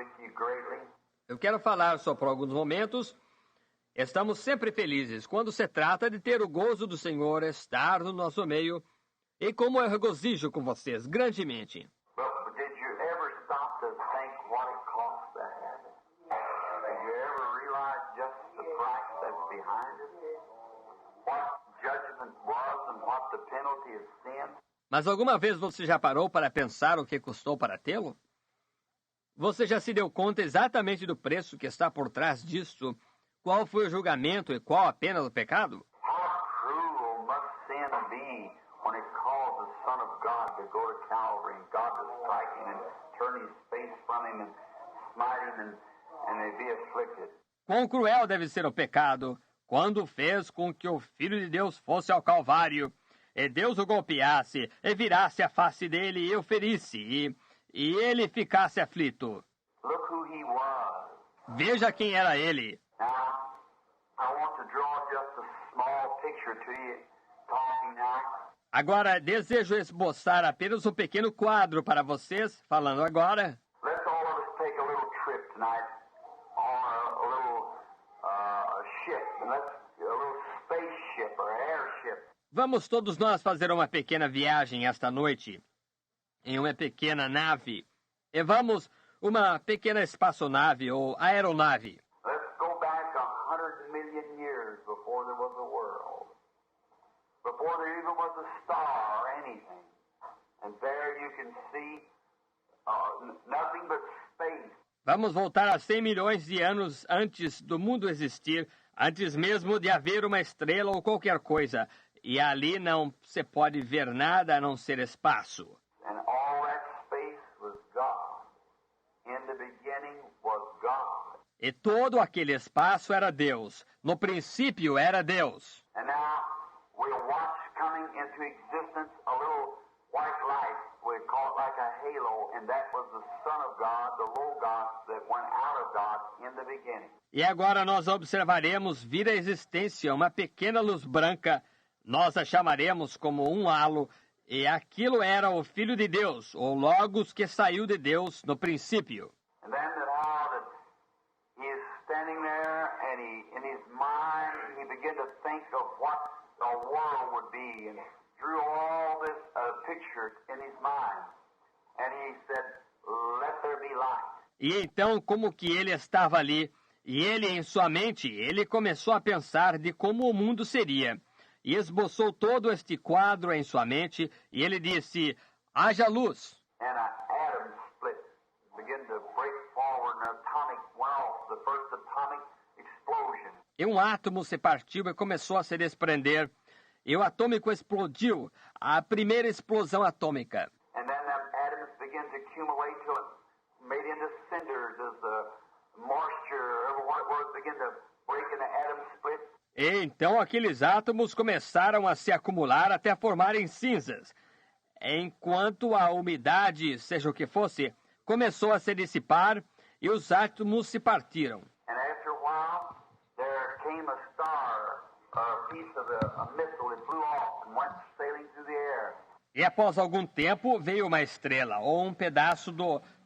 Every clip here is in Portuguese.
with you greatly. Eu quero falar só por alguns momentos. Estamos sempre felizes quando se trata de ter o gozo do Senhor estar no nosso meio. E como eu regozijo com vocês grandemente. But did you ever stop to think what it cost to have it? Did you ever realize just the price that's behind it? What judgment was and what the penalty of sin? Mas alguma vez você já parou para pensar o que custou para tê-lo? Você já se deu conta exatamente do preço que está por trás disso? Qual foi o julgamento e qual a pena do pecado? How cruel must sin be when it calls the Son of God to go to Calvary and God to strike him and turn his face from him and smite him and they be afflicted. Quão cruel deve ser o pecado quando fez com que o Filho de Deus fosse ao Calvário e Deus o golpeasse e virasse a face dele e o ferisse e ele ficasse aflito. Look who he was. Veja quem era ele. Now, I want to draw just a small picture to you, talking now. Agora, desejo esboçar apenas um pequeno quadro para vocês, falando agora. Let's all of us take a little trip tonight on a little ship, and a little spaceship or airship. Vamos todos nós fazer uma pequena viagem esta noite, em uma pequena nave. E vamos uma pequena espaçonave ou aeronave. Let's go back 100 million years before there was a world. Before there even was a star or anything. And there you can see nothing but space. Vamos voltar a 100 milhões de anos antes do mundo existir, antes mesmo de haver uma estrela ou qualquer coisa. E ali não se pode ver nada a não ser espaço. And all that space was God. In the beginning was God. E todo aquele espaço era Deus. No princípio era Deus. And now we'll watch coming into existence a little white light. We call it like a halo, and that was the Son of God, the Logos that went out of God in the beginning. E agora nós observaremos vir à existência uma pequena luz branca. Nós a chamaremos como um halo. E aquilo era o Filho de Deus, o Logos que saiu de Deus no princípio. And then that he is standing there, and in his mind, he began to think of what the world would be, and drew all this picture in his mind. And he said, "Let there be light." E então, como que ele estava ali, e ele em sua mente, ele começou a pensar de como o mundo seria. E esboçou todo este quadro em sua mente, e ele disse, haja luz. And an atom split, began to break forward, and an atomic went off, the first atomic explosion. E um átomo se partiu e começou a se desprender. E o atômico explodiu, a primeira explosão atômica. And then them atoms began to accumulate till it made into cinders as the moisture, or what it was, began to break and the atom split. E então aqueles átomos começaram a se acumular até formarem cinzas. Enquanto a umidade, seja o que fosse, começou a se dissipar e os átomos se partiram. And after a while, there came a star, a piece of a missile that blew off and went sailing through the air. E após algum tempo veio uma estrela ou um pedaço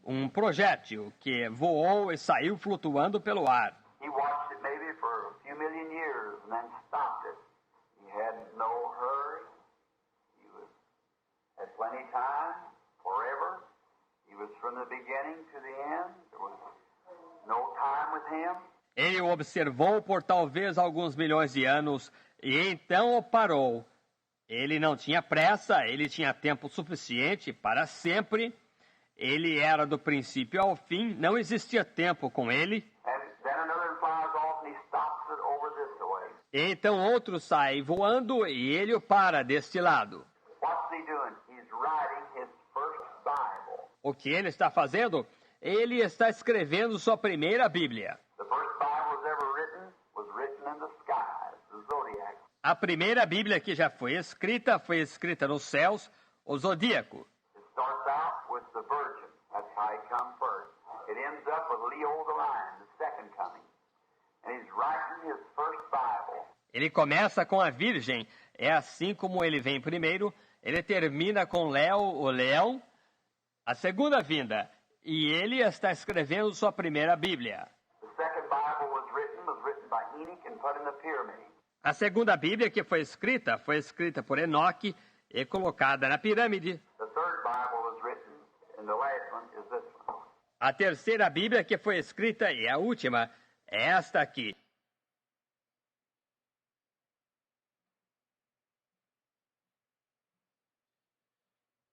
um projétil que voou e saiu flutuando pelo ar. He watched it maybe for a few million years and then stopped it. He had no hurry. He had plenty of time, forever. He was from the beginning to the end. There was no time with him. Ele o observou por talvez alguns milhões de anos e então o parou. Ele não tinha pressa, ele tinha tempo suficiente para sempre. Ele era do princípio ao fim, não existia tempo com ele. E então outro sai voando e ele o para deste lado. O que ele está fazendo? Ele está escrevendo sua primeira Bíblia. A primeira Bíblia que já foi escrita nos céus, o Zodíaco. Ele começa com a Virgem, é assim como ele vem primeiro, ele termina com Léo, o leão, a segunda vinda, E ele está escrevendo sua primeira Bíblia. The second Bible was written by Enoch and put in the pyramid. A segunda Bíblia que foi escrita por Enoque e colocada na pirâmide. The third Bible was written, and the last one is this one. A terceira Bíblia que foi escrita e a última é esta aqui.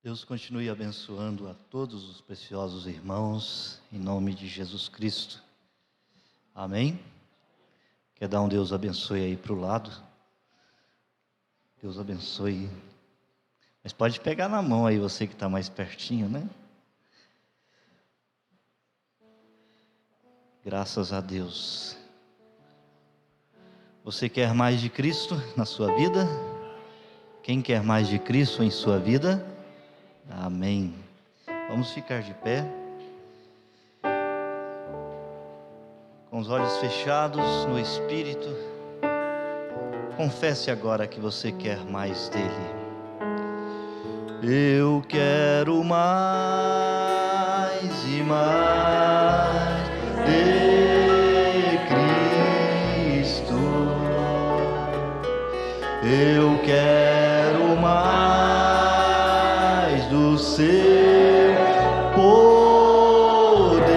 Deus continue abençoando a todos os preciosos irmãos, em nome de Jesus Cristo. Amém? Quer dar um Deus abençoe aí para o lado? Deus abençoe. Mas pode pegar na mão aí, você que está mais pertinho, né? Graças a Deus. Você quer mais de Cristo na sua vida? Quem quer mais de Cristo em sua vida? Amém. Vamos ficar de pé. Com os olhos fechados no Espírito. Confesse agora que você quer mais dele. Eu quero mais e mais de Cristo. Eu quero mais do seu poder.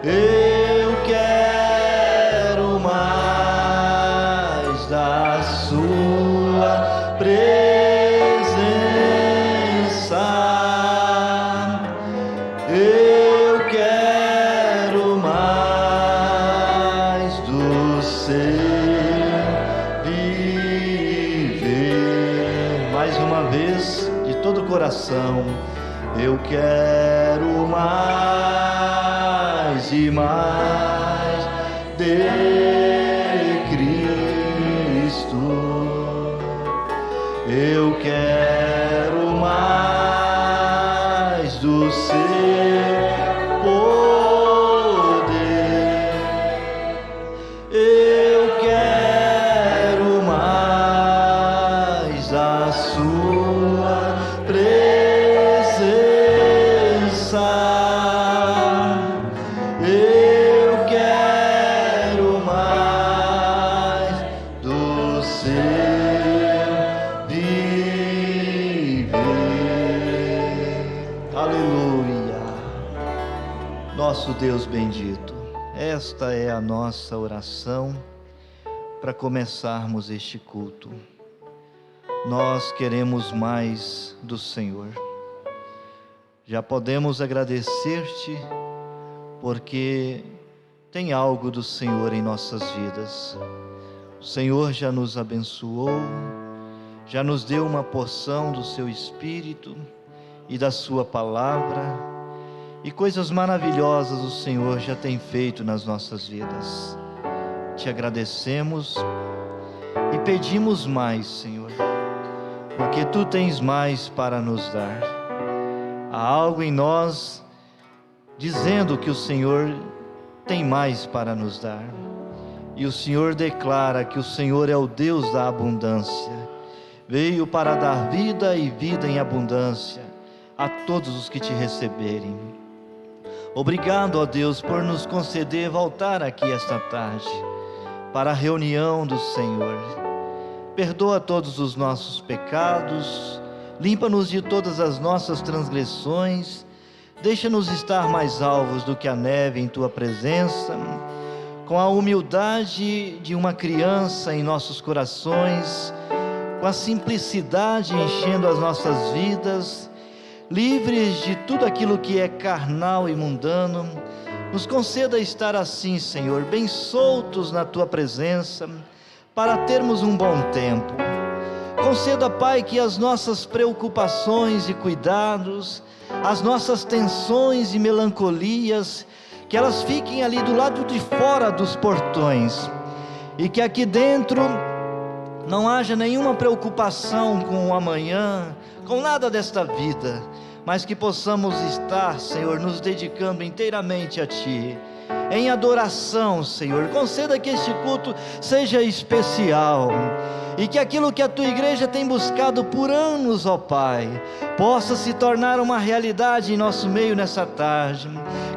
Eu quero mais da sua presença. Eu quero mais do seu viver. Mais uma vez, de todo o coração, eu quero mais e mais de Cristo. Eu quero mais do seu poder. Eu quero mais a sua presença. Eu quero mais do seu viver. Aleluia. Nosso Deus bendito, esta é a nossa oração para começarmos este culto. Nós queremos mais do Senhor. Já podemos agradecer-te porque tem algo do Senhor em nossas vidas. O Senhor já nos abençoou, já nos deu uma porção do seu Espírito e da sua palavra, e coisas maravilhosas o Senhor já tem feito nas nossas vidas. Te agradecemos e pedimos mais, Senhor, porque tu tens mais para nos dar. Há algo em nós dizendo que o Senhor tem mais para nos dar. E o Senhor declara que o Senhor é o Deus da abundância. Veio para dar vida e vida em abundância a todos os que te receberem. Obrigado, ó Deus, por nos conceder voltar aqui esta tarde para a reunião do Senhor. Perdoa todos os nossos pecados, limpa-nos de todas as nossas transgressões, deixa-nos estar mais alvos do que a neve em tua presença, com a humildade de uma criança em nossos corações, com a simplicidade enchendo as nossas vidas, livres de tudo aquilo que é carnal e mundano. Nos conceda estar assim, Senhor, bem soltos na tua presença, para termos um bom tempo. Conceda, Pai, que as nossas preocupações e cuidados, as nossas tensões e melancolias, que elas fiquem ali do lado de fora dos portões, e que aqui dentro não haja nenhuma preocupação com o amanhã, com nada desta vida, mas que possamos estar, Senhor, nos dedicando inteiramente a Ti, em adoração, Senhor. Conceda que este culto seja especial, e que aquilo que a tua igreja tem buscado por anos, ó Pai, possa se tornar uma realidade em nosso meio nessa tarde.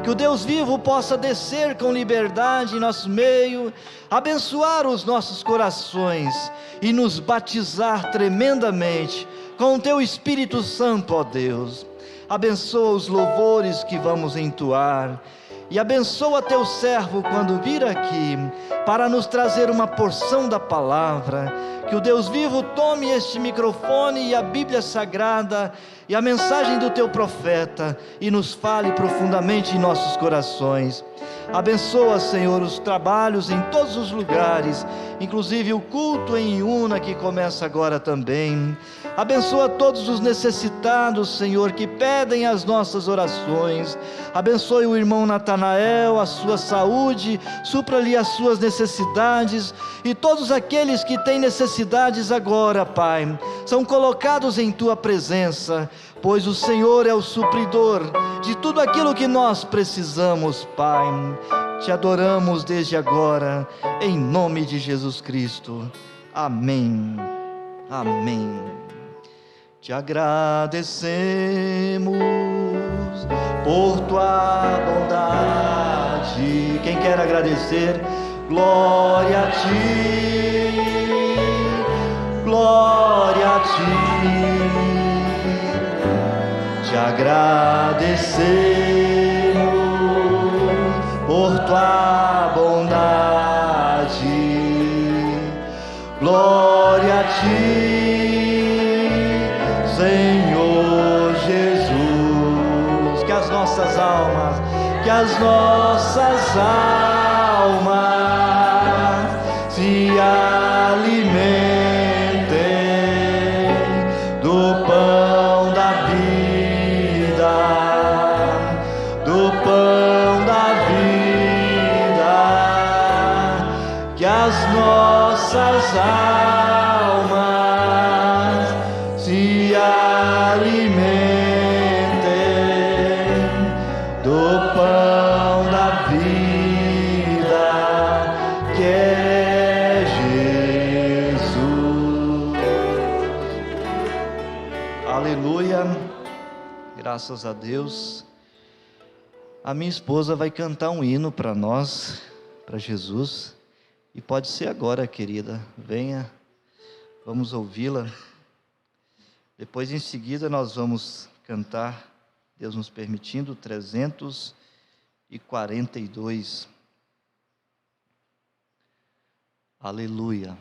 Que o Deus vivo possa descer com liberdade em nosso meio, abençoar os nossos corações e nos batizar tremendamente com o teu Espírito Santo, ó Deus. Abençoa os louvores que vamos entoar, e abençoa teu servo quando vir aqui, para nos trazer uma porção da palavra. Que o Deus vivo tome este microfone e a Bíblia Sagrada e a mensagem do teu profeta e nos fale profundamente em nossos corações. Abençoa, Senhor, os trabalhos em todos os lugares, inclusive o culto em Iuna que começa agora também. Abençoa todos os necessitados, Senhor, que pedem as nossas orações. Abençoe o irmão Natanael, a sua saúde, supra-lhe as suas necessidades, e todos aqueles que têm necessidades agora, Pai, são colocados em tua presença, pois o Senhor é o supridor de tudo aquilo que nós precisamos, Pai. Te adoramos desde agora, em nome de Jesus Cristo. Amém. Amém. Te agradecemos por tua bondade. Quem quer agradecer? Glória a ti, glória a ti. Te agradecemos por tua bondade. Glória a ti, Senhor Jesus. Que as nossas almas se alimentem do pão da vida, do pão da vida. Que as nossas almas se alimentem do pão da vida, que é Jesus. Aleluia, graças a Deus. A minha esposa vai cantar um hino para nós, para Jesus, e pode ser agora, querida, venha, vamos ouvi-la. Depois, em seguida, nós vamos cantar, Deus nos permitindo, 342. Aleluia.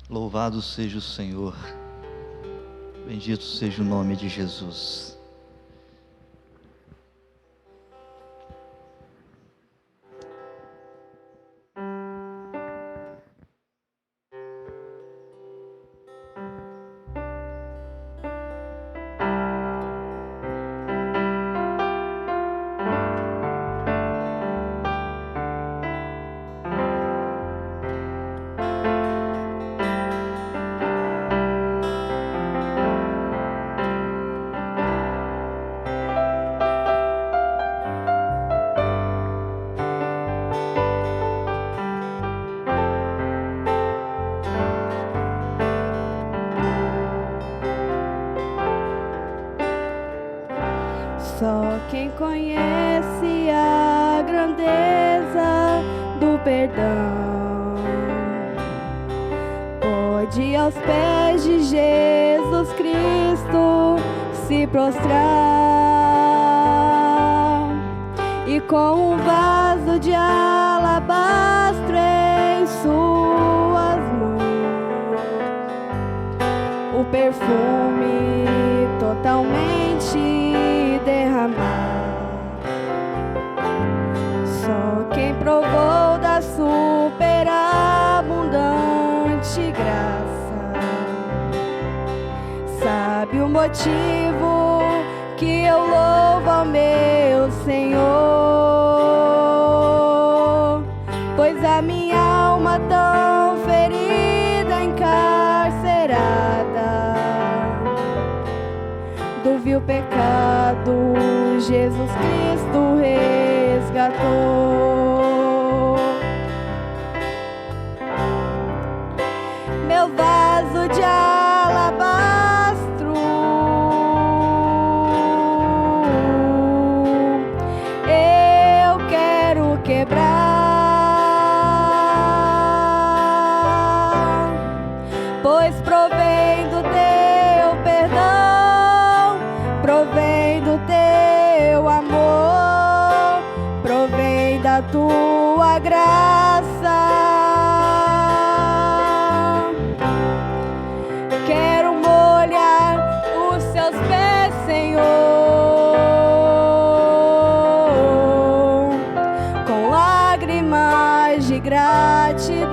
Louvado seja o Senhor, bendito seja o nome de Jesus. Só quem conhece a grandeza do perdão pode aos pés de Jesus Cristo se prostrar e com um vaso de alabastro em suas mãos o perfume totalmente derramar. Só quem provou da superabundante graça sabe o motivo que eu louvo ao meu Senhor, pois a minha alma tão ferida pecado, Jesus Cristo resgatou. Meu vaso de alabastro, eu quero quebrar, pois provém do teu perdão, provém do teu amor, provém da tua graça. Quero molhar os seus pés, Senhor, com lágrimas de gratidão.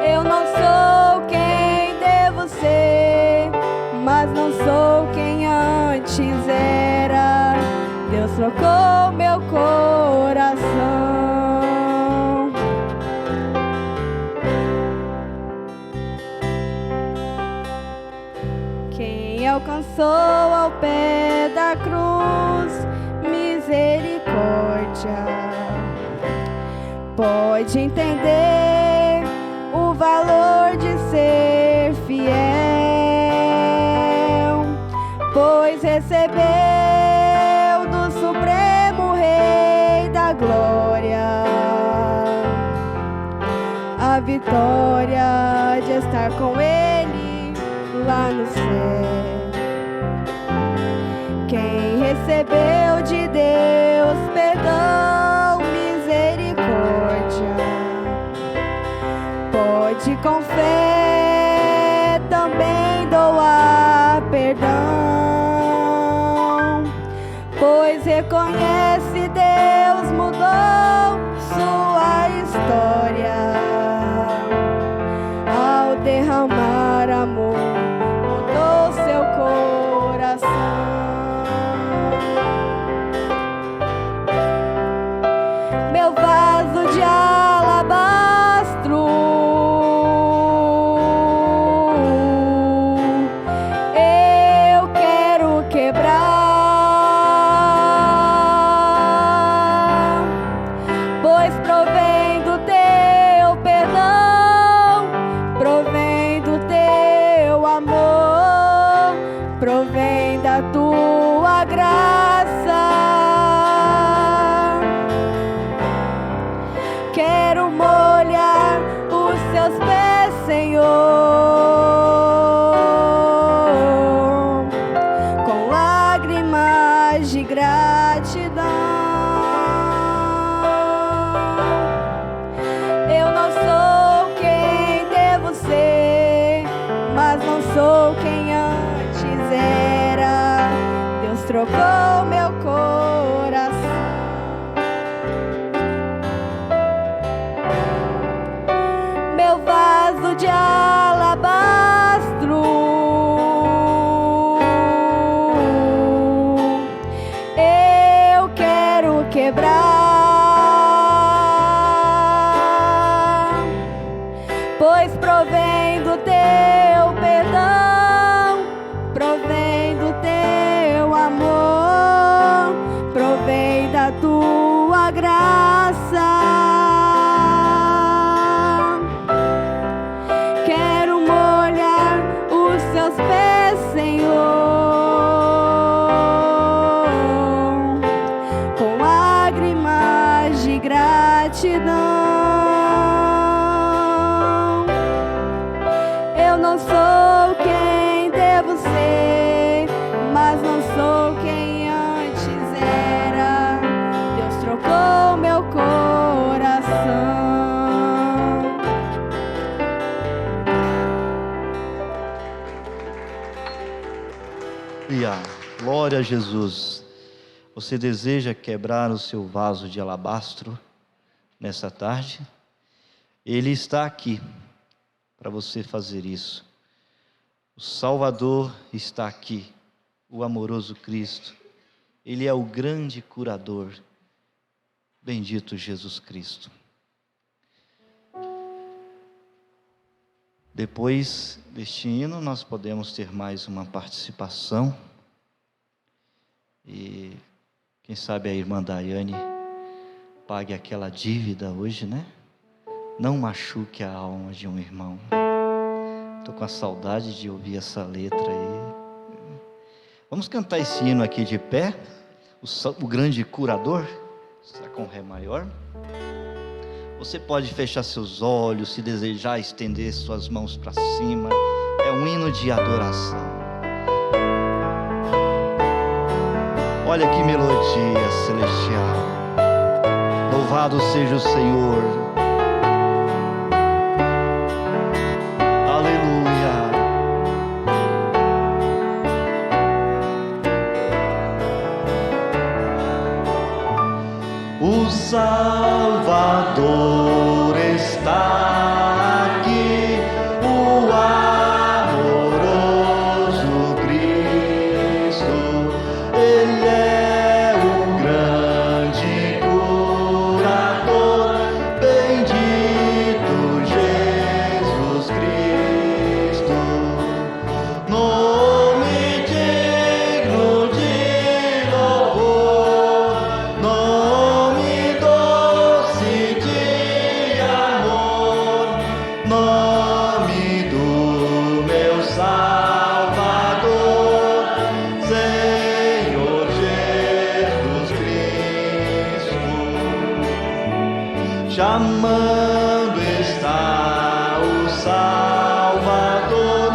Eu não sou quem devo ser, mas não sou quem antes era. Deus trocou meu coração. Quem alcançou ao pé da cruz misericórdia pode entender o valor de ser fiel, pois recebeu do Supremo Rei da Glória a vitória de estar com Ele lá no céu. Quem recebeu de Deus perdão, misericórdia, pode com fé também doar perdão, pois reconhece Deus mudou sua história ao derramar amor, mudou seu coração. Meu vaso de alabastro, eu quero quebrar, pois provém do teu perdão, provém do teu amor, provém da tua graça. Quero molhar os seus pés, Senhor, com lágrimas de gratidão. Eu não sou quem devo ser, mas não sou quem antes era. Deus trocou meu coração. Meu vaso de alabastro, eu quero quebrar, pois provém do teu perdão, provém do teu amor, provém da tua graça. Quero molhar os seus pés, Senhor, com lágrimas de gratidão. Eu não sou quem devo ser, mas não sou quem antes era. Deus trocou meu coração. Glória a Jesus. Você deseja quebrar o seu vaso de alabastro nessa tarde? Ele está aqui para você fazer isso. O Salvador está aqui, o amoroso Cristo. Ele é o grande curador. Bendito Jesus Cristo. Depois deste hino, nós podemos ter mais uma participação. E quem sabe a irmã Daiane pague aquela dívida hoje, né? Não machuque a alma de um irmão. Estou com a saudade de ouvir essa letra aí. Vamos cantar esse hino aqui de pé. O grande curador. Está com Ré maior. Você pode fechar seus olhos, se desejar estender suas mãos para cima. É um hino de adoração. Olha que melodia celestial. Louvado seja o Senhor. Aleluia. O Salvador está aqui, o amoroso Cristo. Ele é o grande curador, bendito Jesus Cristo. Nome digno de louvor, nome doce de amor, nome do meu Salvador, Senhor Jesus Cristo. Chamando está o Salvador,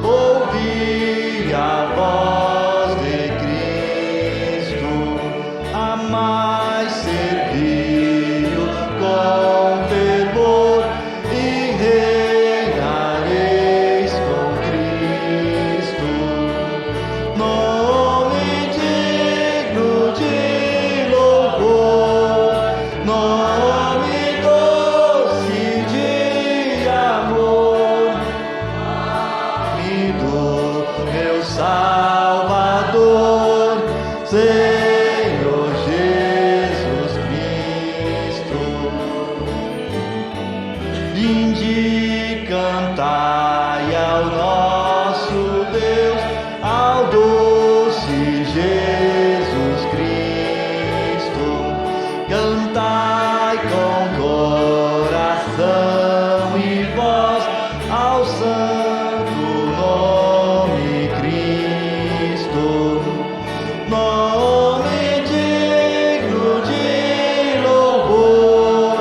ouvi a voz de Cristo, amai, servi-o com fervor e reinareis com Cristo. Nome digno de louvor, nome doce de amor, nome do meu Salvador, Senhor Jesus Cristo. Vinde, cantai ao nosso Deus, ao doce Jesus Cristo. Cantai com coração e voz ao santo nome Cristo. Nome digno de louvor,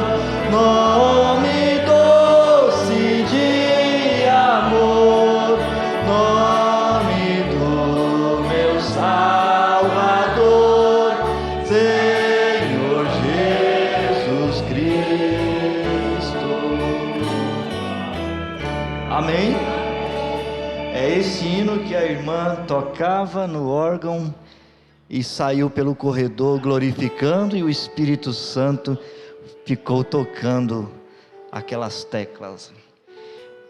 nome doce de amor, nome do meu Salvador, Senhor Jesus Cristo. Amém? É esse hino que a irmã tocava no órgão e saiu pelo corredor glorificando, e o Espírito Santo ficou tocando aquelas teclas.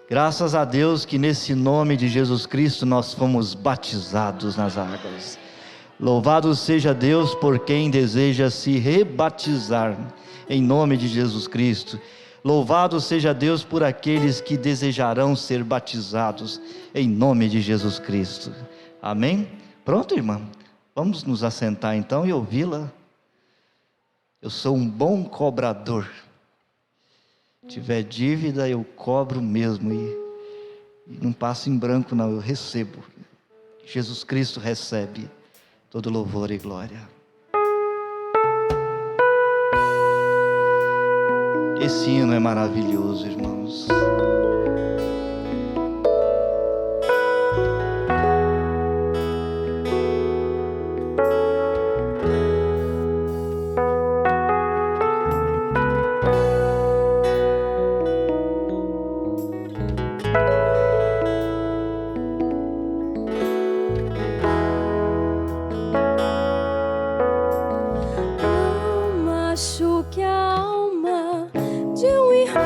Graças a Deus que nesse nome de Jesus Cristo nós fomos batizados nas águas. Louvado seja Deus por quem deseja se rebatizar em nome de Jesus Cristo. Louvado seja Deus por aqueles que desejarão ser batizados em nome de Jesus Cristo. Amém? Pronto, irmã? Vamos nos assentar então e ouvi-la. Eu sou um bom cobrador. Se tiver dívida, eu cobro mesmo e não passo em branco não, eu recebo. Jesus Cristo recebe todo louvor e glória. Esse hino é maravilhoso, irmãos. Machuque a alma de um irmão.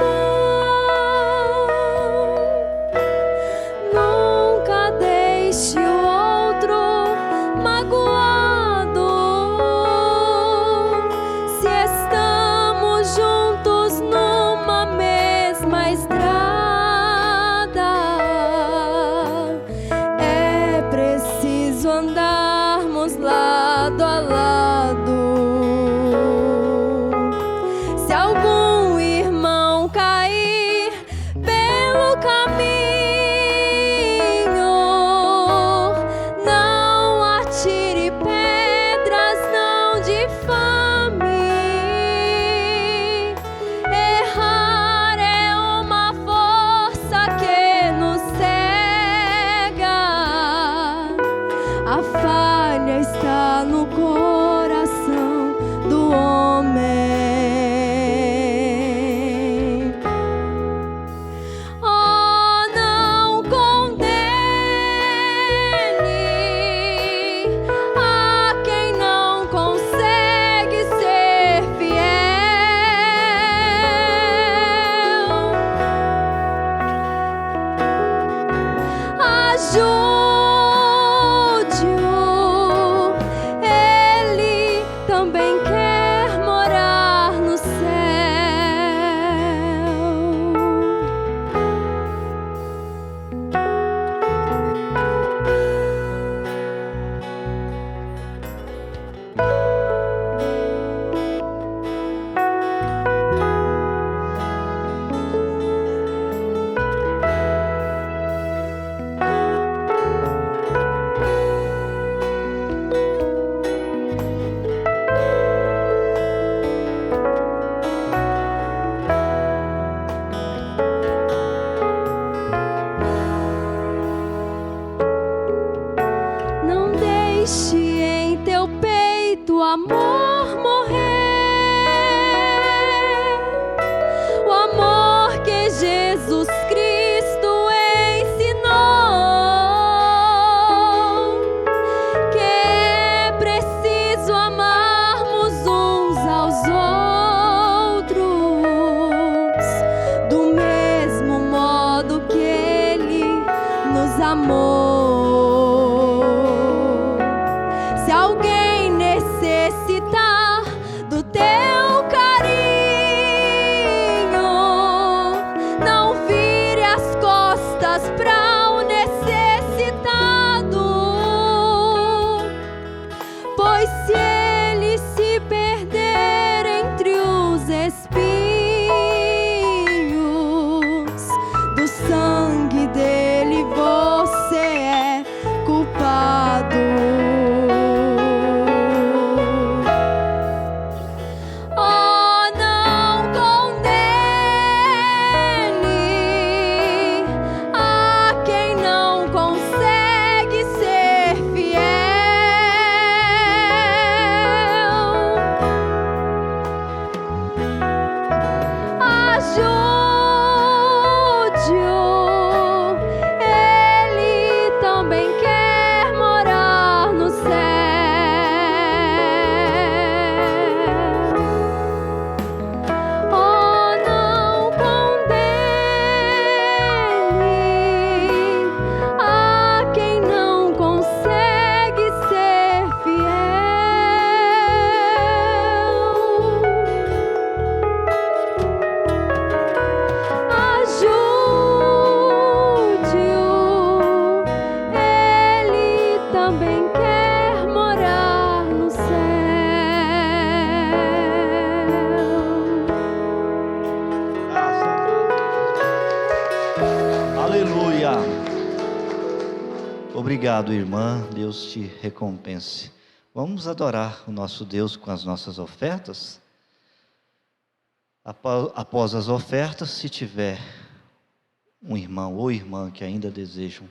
Deixe em teu peito o amor morrer, o amor que Jesus Cristo ensinou, que é preciso amarmos uns aos outros, do mesmo modo que Ele nos amou. Se alguém necessitar do teu carinho, não vire as costas para o necessitado, pois se ele se perder entre os espinhos do sangue dele, você é culpado. Oh, não condene a quem não consegue ser fiel. Ajude-o, ele também quer morar no céu. Oh, não condene a quem não consegue ser fiel. Ajude-o, ele também quer morar no céu. Aleluia. Obrigado, irmã. Deus te recompense. Vamos adorar o nosso Deus com as nossas ofertas? Após as ofertas, se tiver um irmão ou irmã que ainda desejam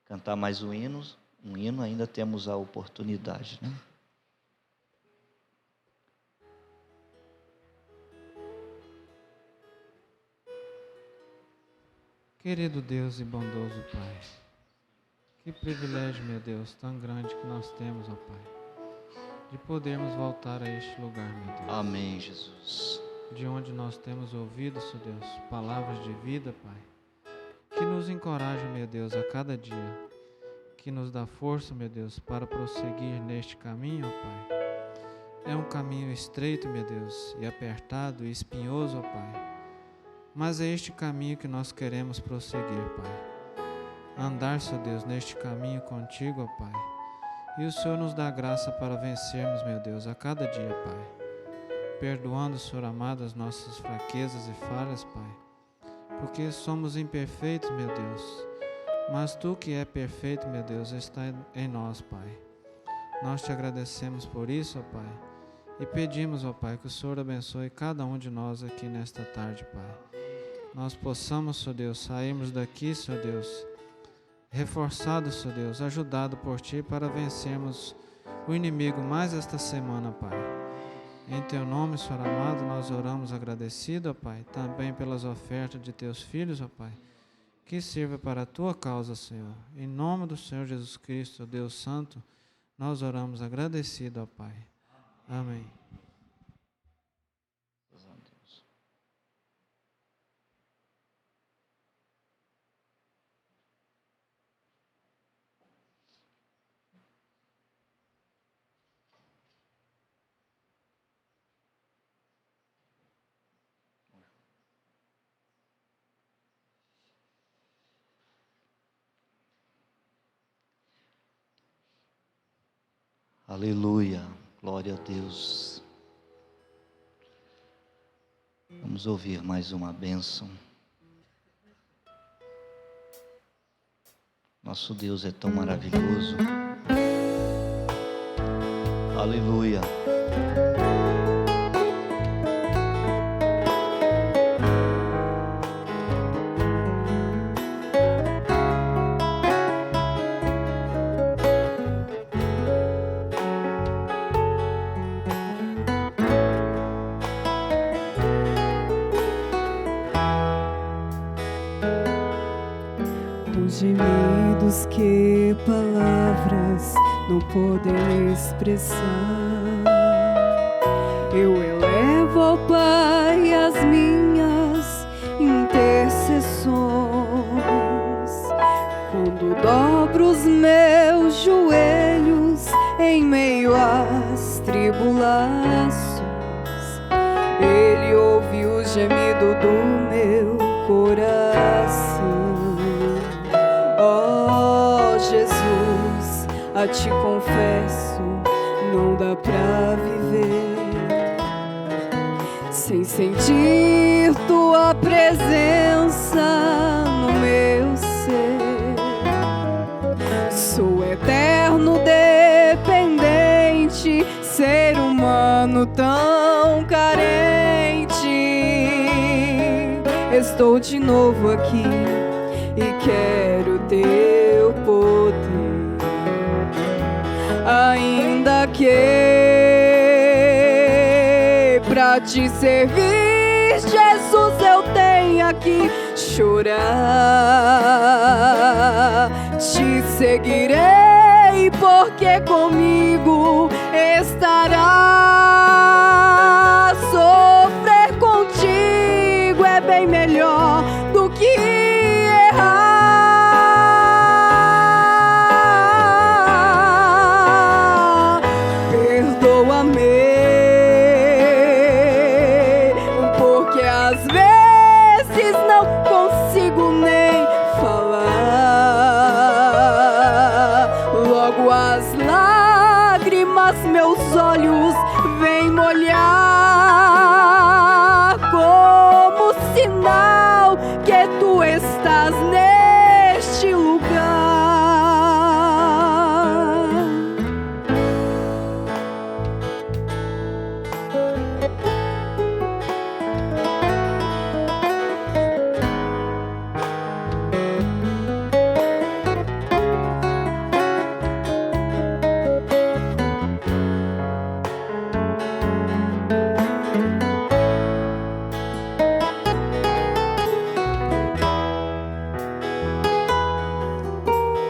cantar mais um hino, ainda temos a oportunidade, né? Querido Deus e bondoso Pai, que privilégio, meu Deus, tão grande que nós temos, ó Pai, de podermos voltar a este lugar, meu Deus. Amém, Jesus. De onde nós temos ouvido, Senhor Deus, palavras de vida, Pai, que nos encoraja, meu Deus, a cada dia, que nos dá força, meu Deus, para prosseguir neste caminho, ó Pai. É um caminho estreito, meu Deus, e apertado e espinhoso, ó Pai, mas é este caminho que nós queremos prosseguir, Pai. Andar, Senhor Deus, neste caminho contigo, ó Pai, e o Senhor nos dá graça para vencermos, meu Deus, a cada dia, Pai. Perdoando, Senhor amado, as nossas fraquezas e falhas, Pai, porque somos imperfeitos, meu Deus, mas Tu que é perfeito, meu Deus, está em nós, Pai. Nós te agradecemos por isso, ó Pai, e pedimos, ó Pai, que o Senhor abençoe cada um de nós aqui nesta tarde, Pai. Nós possamos, Senhor Deus, sairmos daqui, Senhor Deus, reforçados, Senhor Deus, ajudado por Ti para vencermos o inimigo mais esta semana, Pai. Em Teu nome, Senhor amado, nós oramos agradecido, ó Pai, também pelas ofertas de Teus filhos, ó Pai, que sirva para a Tua causa, Senhor. Em nome do Senhor Jesus Cristo, Deus Santo, nós oramos agradecido, ó Pai. Amém. Aleluia, glória a Deus. Vamos ouvir mais uma bênção. Nosso Deus é tão maravilhoso. Aleluia. sentimentos que palavras não podem expressar. Eu elevo ao Pai as minhas intercessões quando dobro os meus joelhos em meio às tribulações. Ele ouve o gemido do meu coração. Oh Jesus, a Ti confesso, não dá pra viver sem sentir Tua presença no meu ser. Sou eterno dependente, ser humano tão carente. Estou de novo aqui e quero Teu poder, ainda que pra Te servir, Jesus, eu tenha que chorar. Te seguirei porque comigo estará. Sofrer contigo é bem melhor do que errar. Perdoa-me, porque às vezes não consigo nem falar. Logo as lágrimas meus olhos vêm molhar, como sinal que Tu estás neste lugar.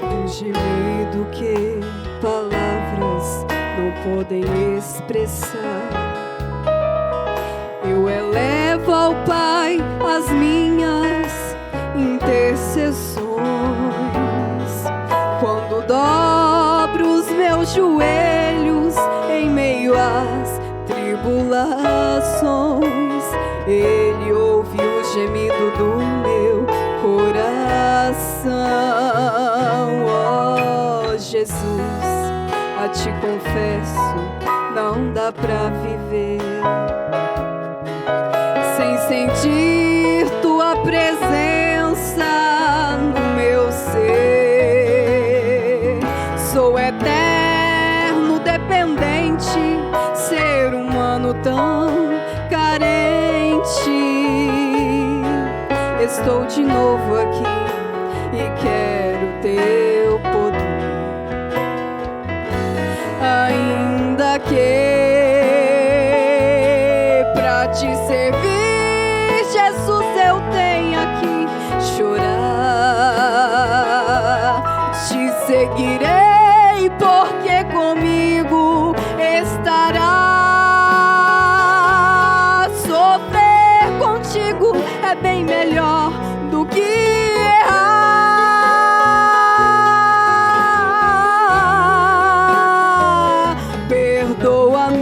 Um gemido que palavras não podem expressar. Eu elevo ao Pai as minhas intercessões quando dobro os meus joelhos em meio às tribulações. Ele ouve o gemido do meu coração. Oh Jesus, a Ti confesso, não dá pra viver sem sentir Tua presença no meu ser. Sou eterno dependente, ser humano tão carente. Estou de novo aqui e quero Teu poder, ainda que pra Te servir, Jesus, eu tenha que chorar. Te seguirei porque comigo estará. Sofrer contigo é bem melhor do que errar. Perdoa-me,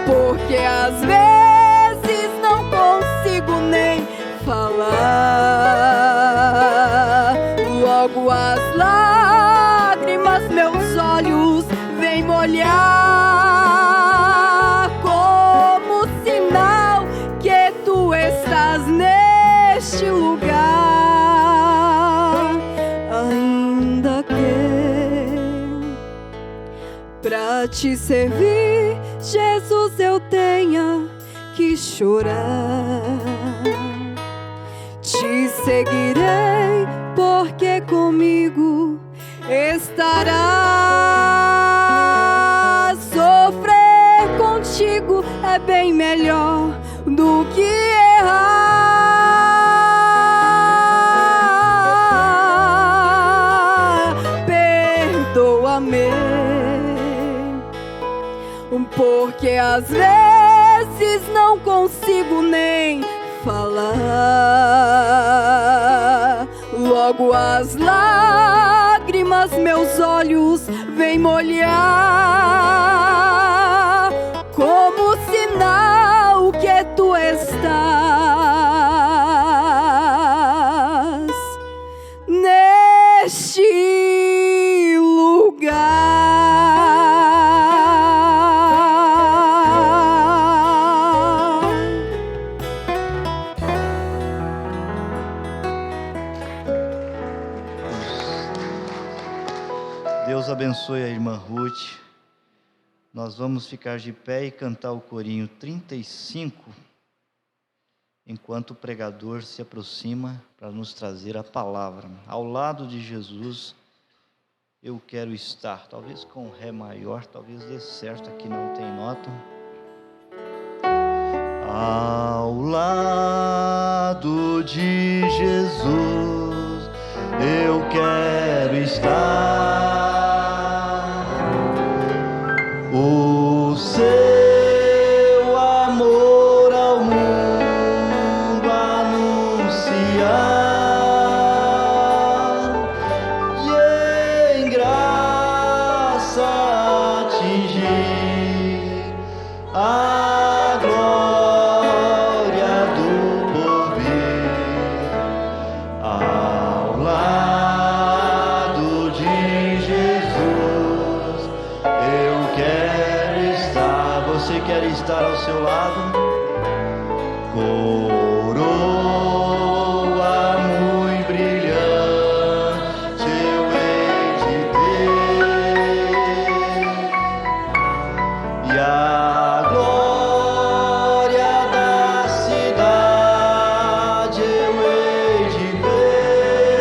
porque às vezes não consigo nem falar. Logo as lágrimas meus olhos vêm molhar, como sinal que Tu estás neste lugar. Ainda que pra Te servir, Jesus, eu tenha que chorar. Te seguirei porque comigo estará. Sofrer contigo é bem melhor do que errar. porque às vezes não consigo nem falar. Logo as lágrimas meus olhos vêm molhar, como sinal que tu estás neste lugar. Deus abençoe a irmã Ruth. Nós vamos ficar de pé e cantar o corinho 35, enquanto o pregador se aproxima para nos trazer a palavra. Ao lado de Jesus, eu quero estar. Talvez com Ré maior, talvez dê certo, aqui não tem nota. Ao lado de Jesus, eu quero estar. O seu amor ao mundo anunciar e em graça atingir a glória do porvir. Ao lado de Jesus eu quero estar. Você quer estar ao seu lado? Coroa muito brilhante eu hei de ter, e a glória da cidade eu hei de ver,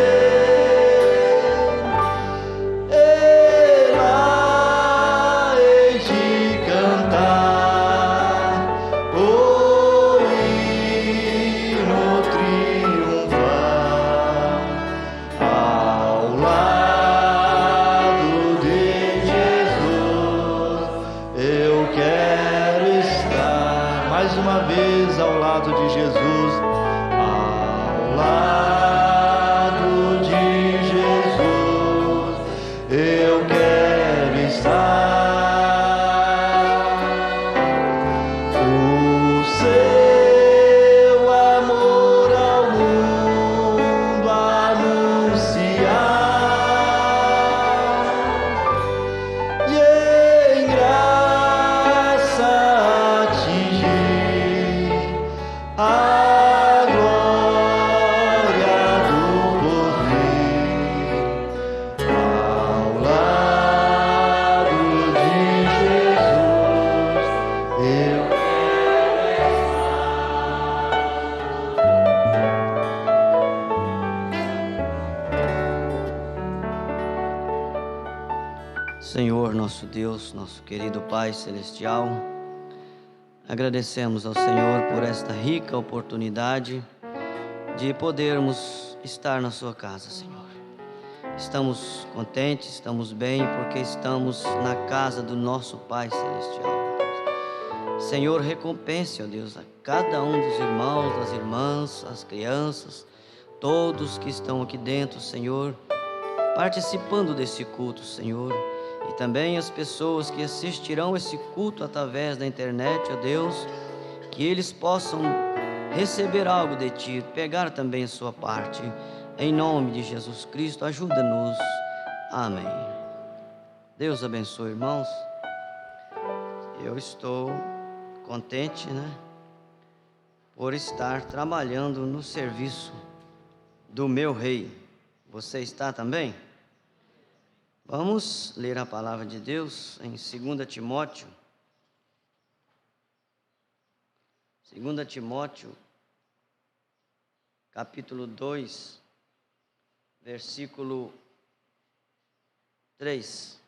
e lá hei de cantar o hino triunfar. Ao lado de Jesus eu quero estar. Mais uma vez, ao lado de Jesus. Ao lado de Jesus eu quero estar. O seu amor ao mundo anunciar e em graça atingir a glória do porvir. Ao lado de Jesus eu Senhor, nosso Deus, nosso querido Pai Celestial, agradecemos ao Senhor por esta rica oportunidade de podermos estar na sua casa, Senhor. Estamos contentes, estamos bem, porque estamos na casa do nosso Pai Celestial. Senhor, recompense, ó Deus, a cada um dos irmãos, das irmãs, as crianças, todos que estão aqui dentro, Senhor, participando desse culto, Senhor, e também as pessoas que assistirão esse culto através da internet, ó Deus, que eles possam receber algo de Ti, pegar também a sua parte. Em nome de Jesus Cristo, ajuda-nos. Amém. Deus abençoe, irmãos. Eu estou contente, por estar trabalhando no serviço do meu Rei. Você está também? Vamos ler a palavra de Deus em 2 Timóteo. 2 Timóteo, capítulo 2, versículo 3.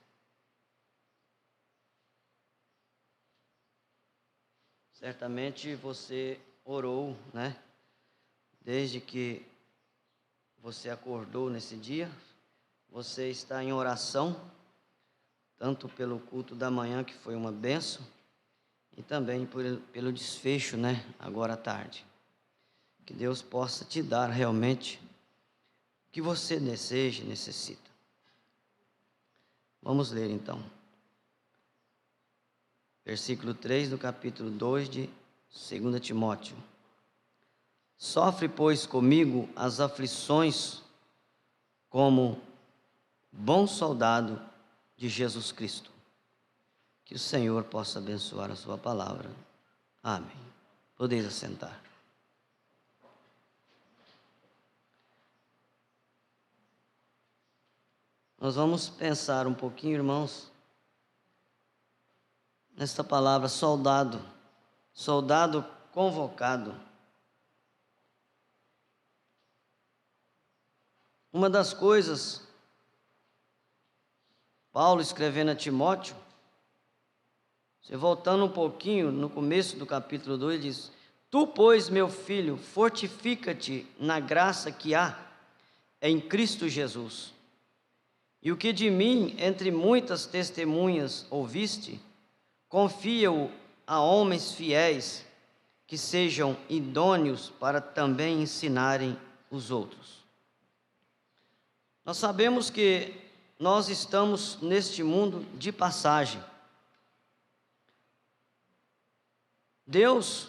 Certamente você orou, Desde que você acordou nesse dia, você está em oração, tanto pelo culto da manhã, que foi uma bênção, e também pelo desfecho, né? Agora à tarde. Que Deus possa te dar realmente o que você deseja e necessita. Vamos ler então. Versículo 3 do capítulo 2 de 2 Timóteo. Sofre, pois, comigo as aflições como bom soldado de Jesus Cristo. Que o Senhor possa abençoar a sua palavra. Amém. Podeis assentar. Nós vamos pensar um pouquinho, irmãos, nesta palavra soldado, soldado convocado. Uma das coisas, Paulo escrevendo a Timóteo, você voltando um pouquinho, no começo do capítulo 2, ele diz: Tu, pois, meu filho, fortifica-te na graça que há em Cristo Jesus. E o que de mim, entre muitas testemunhas, ouviste, confia-o a homens fiéis, que sejam idôneos para também ensinarem os outros. Nós sabemos que nós estamos neste mundo de passagem. Deus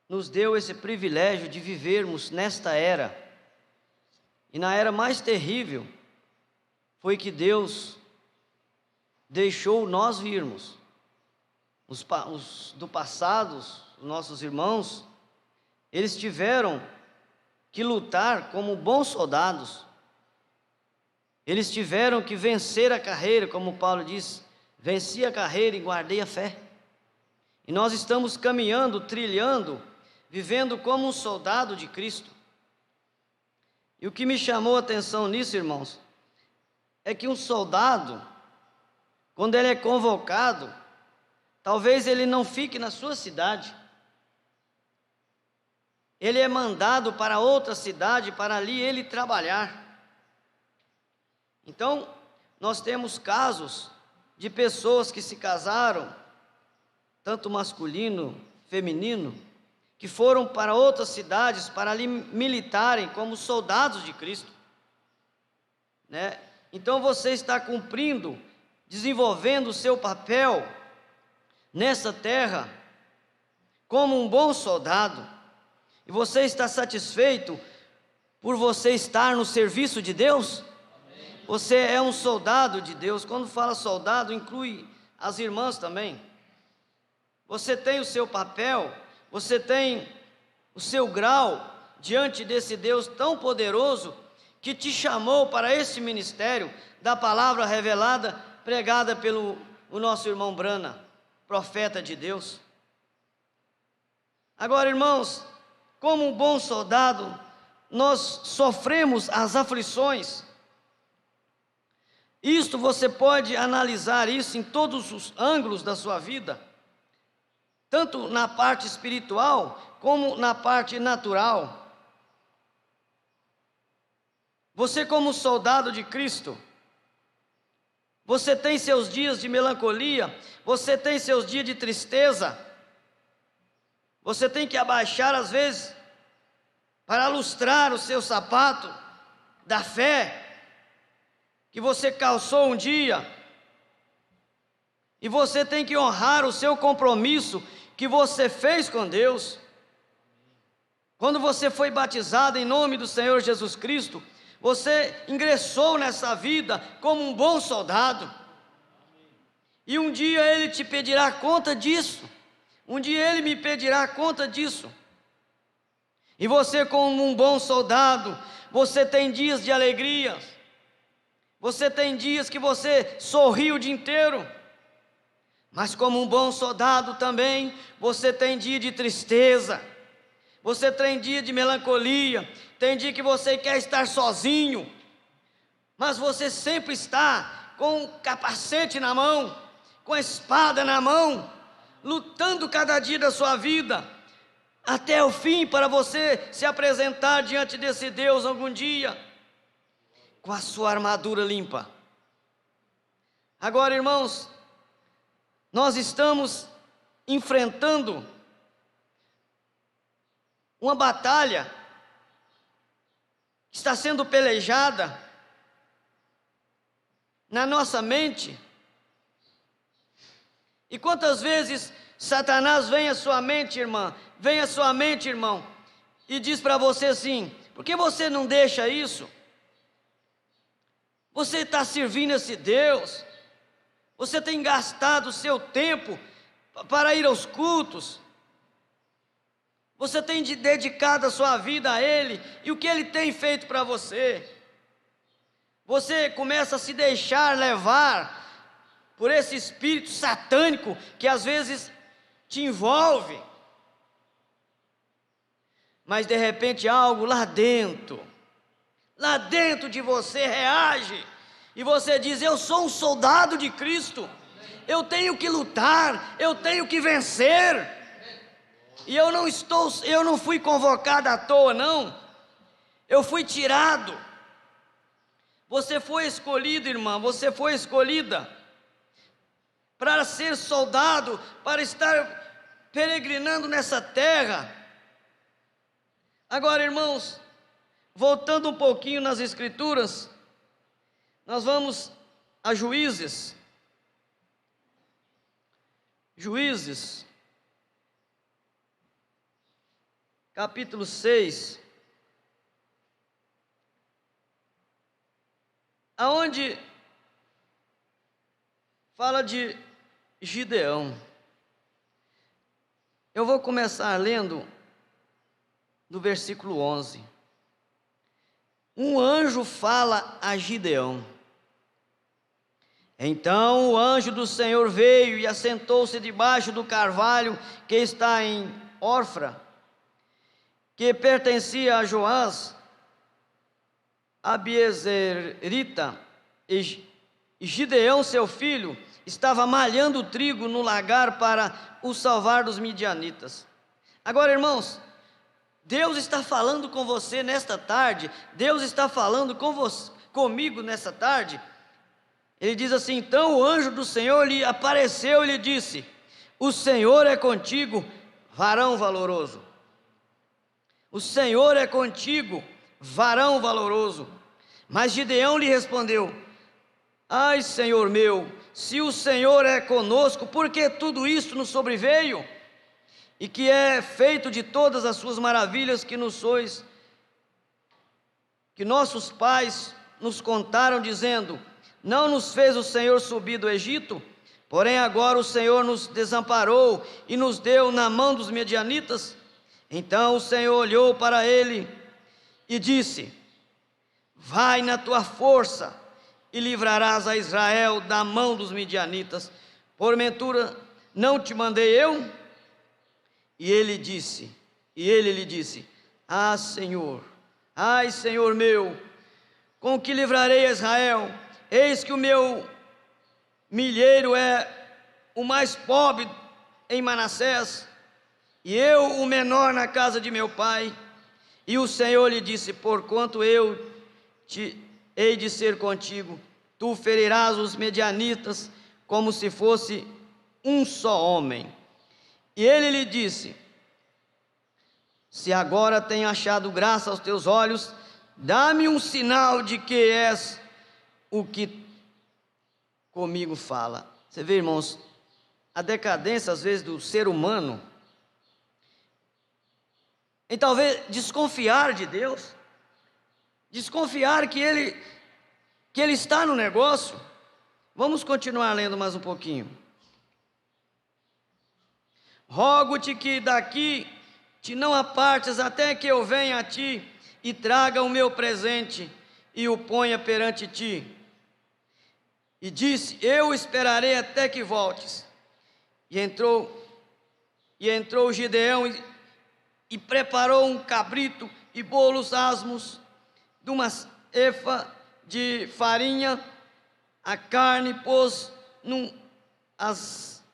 nos deu esse privilégio de vivermos nesta era. E na era mais terrível, foi que Deus deixou nós virmos. Os do passado, os nossos irmãos, eles tiveram que lutar como bons soldados. Eles tiveram que vencer a carreira, como Paulo diz: venci a carreira e guardei a fé. E nós estamos caminhando, trilhando, vivendo como um soldado de Cristo. E o que me chamou a atenção nisso, irmãos, é que um soldado, quando ele é convocado, talvez ele não fique na sua cidade. Ele é mandado para outra cidade, para ali ele trabalhar. Então, nós temos casos de pessoas que se casaram, tanto masculino, feminino, que foram para outras cidades para ali militarem como soldados de Cristo, né? Então você está cumprindo, desenvolvendo o seu papel nessa terra como um bom soldado, e você está satisfeito por você estar no serviço de Deus? Amém. Você é um soldado de Deus. Quando fala soldado, inclui as irmãs também. Você tem o seu papel, você tem o seu grau diante desse Deus tão poderoso que te chamou para esse ministério da palavra revelada, pregada pelo nosso irmão Brana, profeta de Deus. Agora, irmãos, como um bom soldado, nós sofremos as aflições. Isto você pode analisar isso em todos os ângulos da sua vida, tanto na parte espiritual como na parte natural. Você, como soldado de Cristo, você tem seus dias de melancolia, você tem seus dias de tristeza, você tem que abaixar às vezes para lustrar o seu sapato da fé que você calçou um dia, e você tem que honrar o seu compromisso que você fez com Deus. Quando você foi batizado em nome do Senhor Jesus Cristo, você ingressou nessa vida como um bom soldado. E um dia Ele te pedirá conta disso. Um dia Ele me pedirá conta disso. E você, como um bom soldado, você tem dias de alegria. Você tem dias que você sorri o dia inteiro. Mas como um bom soldado também, você tem dia de tristeza. Você tem dia de melancolia. Tem dia que você quer estar sozinho. Mas você sempre está com o capacete na mão, com a espada na mão, lutando cada dia da sua vida, até o fim, para você se apresentar diante desse Deus algum dia, com a sua armadura limpa. Agora, irmãos, nós estamos enfrentando uma batalha que está sendo pelejada na nossa mente. E quantas vezes Satanás vem à sua mente, irmã, vem à sua mente, irmão, e diz para você assim: por que você não deixa isso? Você está servindo esse Deus, você tem gastado o seu tempo para ir aos cultos, você tem dedicado a sua vida a Ele, e o que Ele tem feito para você? Você começa a se deixar levar por esse espírito satânico que às vezes te envolve, mas de repente algo lá dentro de você reage, e você diz: eu sou um soldado de Cristo, eu tenho que lutar, eu tenho que vencer, e eu não fui convocado à toa, não, eu fui tirado. Você foi escolhido, irmã, você foi escolhida para ser soldado, para estar peregrinando nessa terra. Agora, irmãos, voltando um pouquinho nas Escrituras, nós vamos a Juízes. Juízes, capítulo 6, aonde fala de Gideão. Eu vou começar lendo do versículo 11. Um anjo fala a Gideão. Então o anjo do Senhor veio e assentou-se debaixo do carvalho que está em Ofra, que pertencia a Joás, Abiezerita, e Gideão, seu filho, estava malhando trigo no lagar para o salvar dos midianitas. Agora, irmãos, Deus está falando com você nesta tarde, Deus está falando comigo nessa tarde. Ele diz assim: então o anjo do Senhor lhe apareceu e lhe disse: o Senhor é contigo, varão valoroso. O Senhor é contigo, varão valoroso. Mas Gideão lhe respondeu: ai, Senhor meu, se o Senhor é conosco, por que tudo isto nos sobreveio? E que é feito de todas as suas maravilhas que nossos pais nos contaram, dizendo: não nos fez o Senhor subir do Egito? Porém agora o Senhor nos desamparou e nos deu na mão dos medianitas. Então o Senhor olhou para ele e disse: vai na tua força e livrarás a Israel da mão dos midianitas. Porventura não te mandei eu? E ele lhe disse: ai, Senhor meu, com que livrarei a Israel? Eis que o meu milheiro é o mais pobre em Manassés, e eu o menor na casa de meu pai. E o Senhor lhe disse: porquanto eu te hei de ser contigo, tu ferirás os medianitas como se fosse um só homem. E ele lhe disse: se agora tenho achado graça aos teus olhos, dá-me um sinal de que és o que comigo fala. Você vê, irmãos, a decadência às vezes do ser humano em talvez desconfiar de Deus, desconfiar que ele está no negócio. Vamos continuar lendo mais um pouquinho. Rogo-te que daqui te não apartes até que eu venha a ti e traga o meu presente e o ponha perante ti. E disse: eu esperarei até que voltes. E entrou Gideão e preparou um cabrito e bolos asmos de uma efa de farinha. A carne pôs num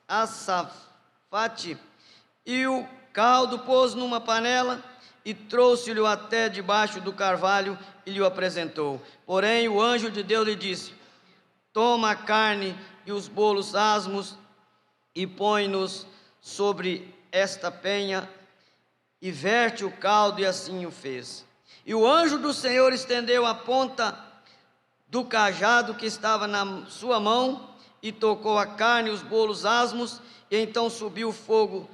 açafate e o caldo pôs numa panela e trouxe-lhe até debaixo do carvalho e lhe apresentou. Porém o anjo de Deus lhe disse: toma a carne e os bolos asmos e põe-nos sobre esta penha e verte o caldo, e assim o fez. E o anjo do Senhor estendeu a ponta do cajado que estava na sua mão e tocou a carne e os bolos asmos, e então subiu o fogo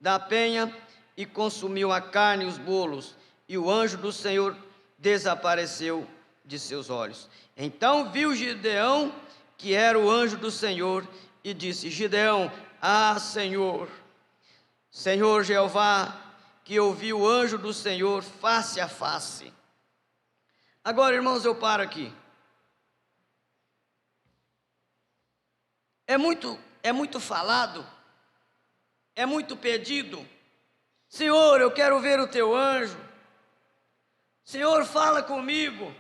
da penha e consumiu a carne e os bolos, e o anjo do Senhor desapareceu de seus olhos. Então viu Gideão que era o anjo do Senhor e disse: Gideão, Senhor, Senhor Jeová, que ouvi o anjo do Senhor face a face. Agora, irmãos, eu paro aqui. É muito falado, é muito pedido. Senhor, eu quero ver o teu anjo. Senhor, fala comigo.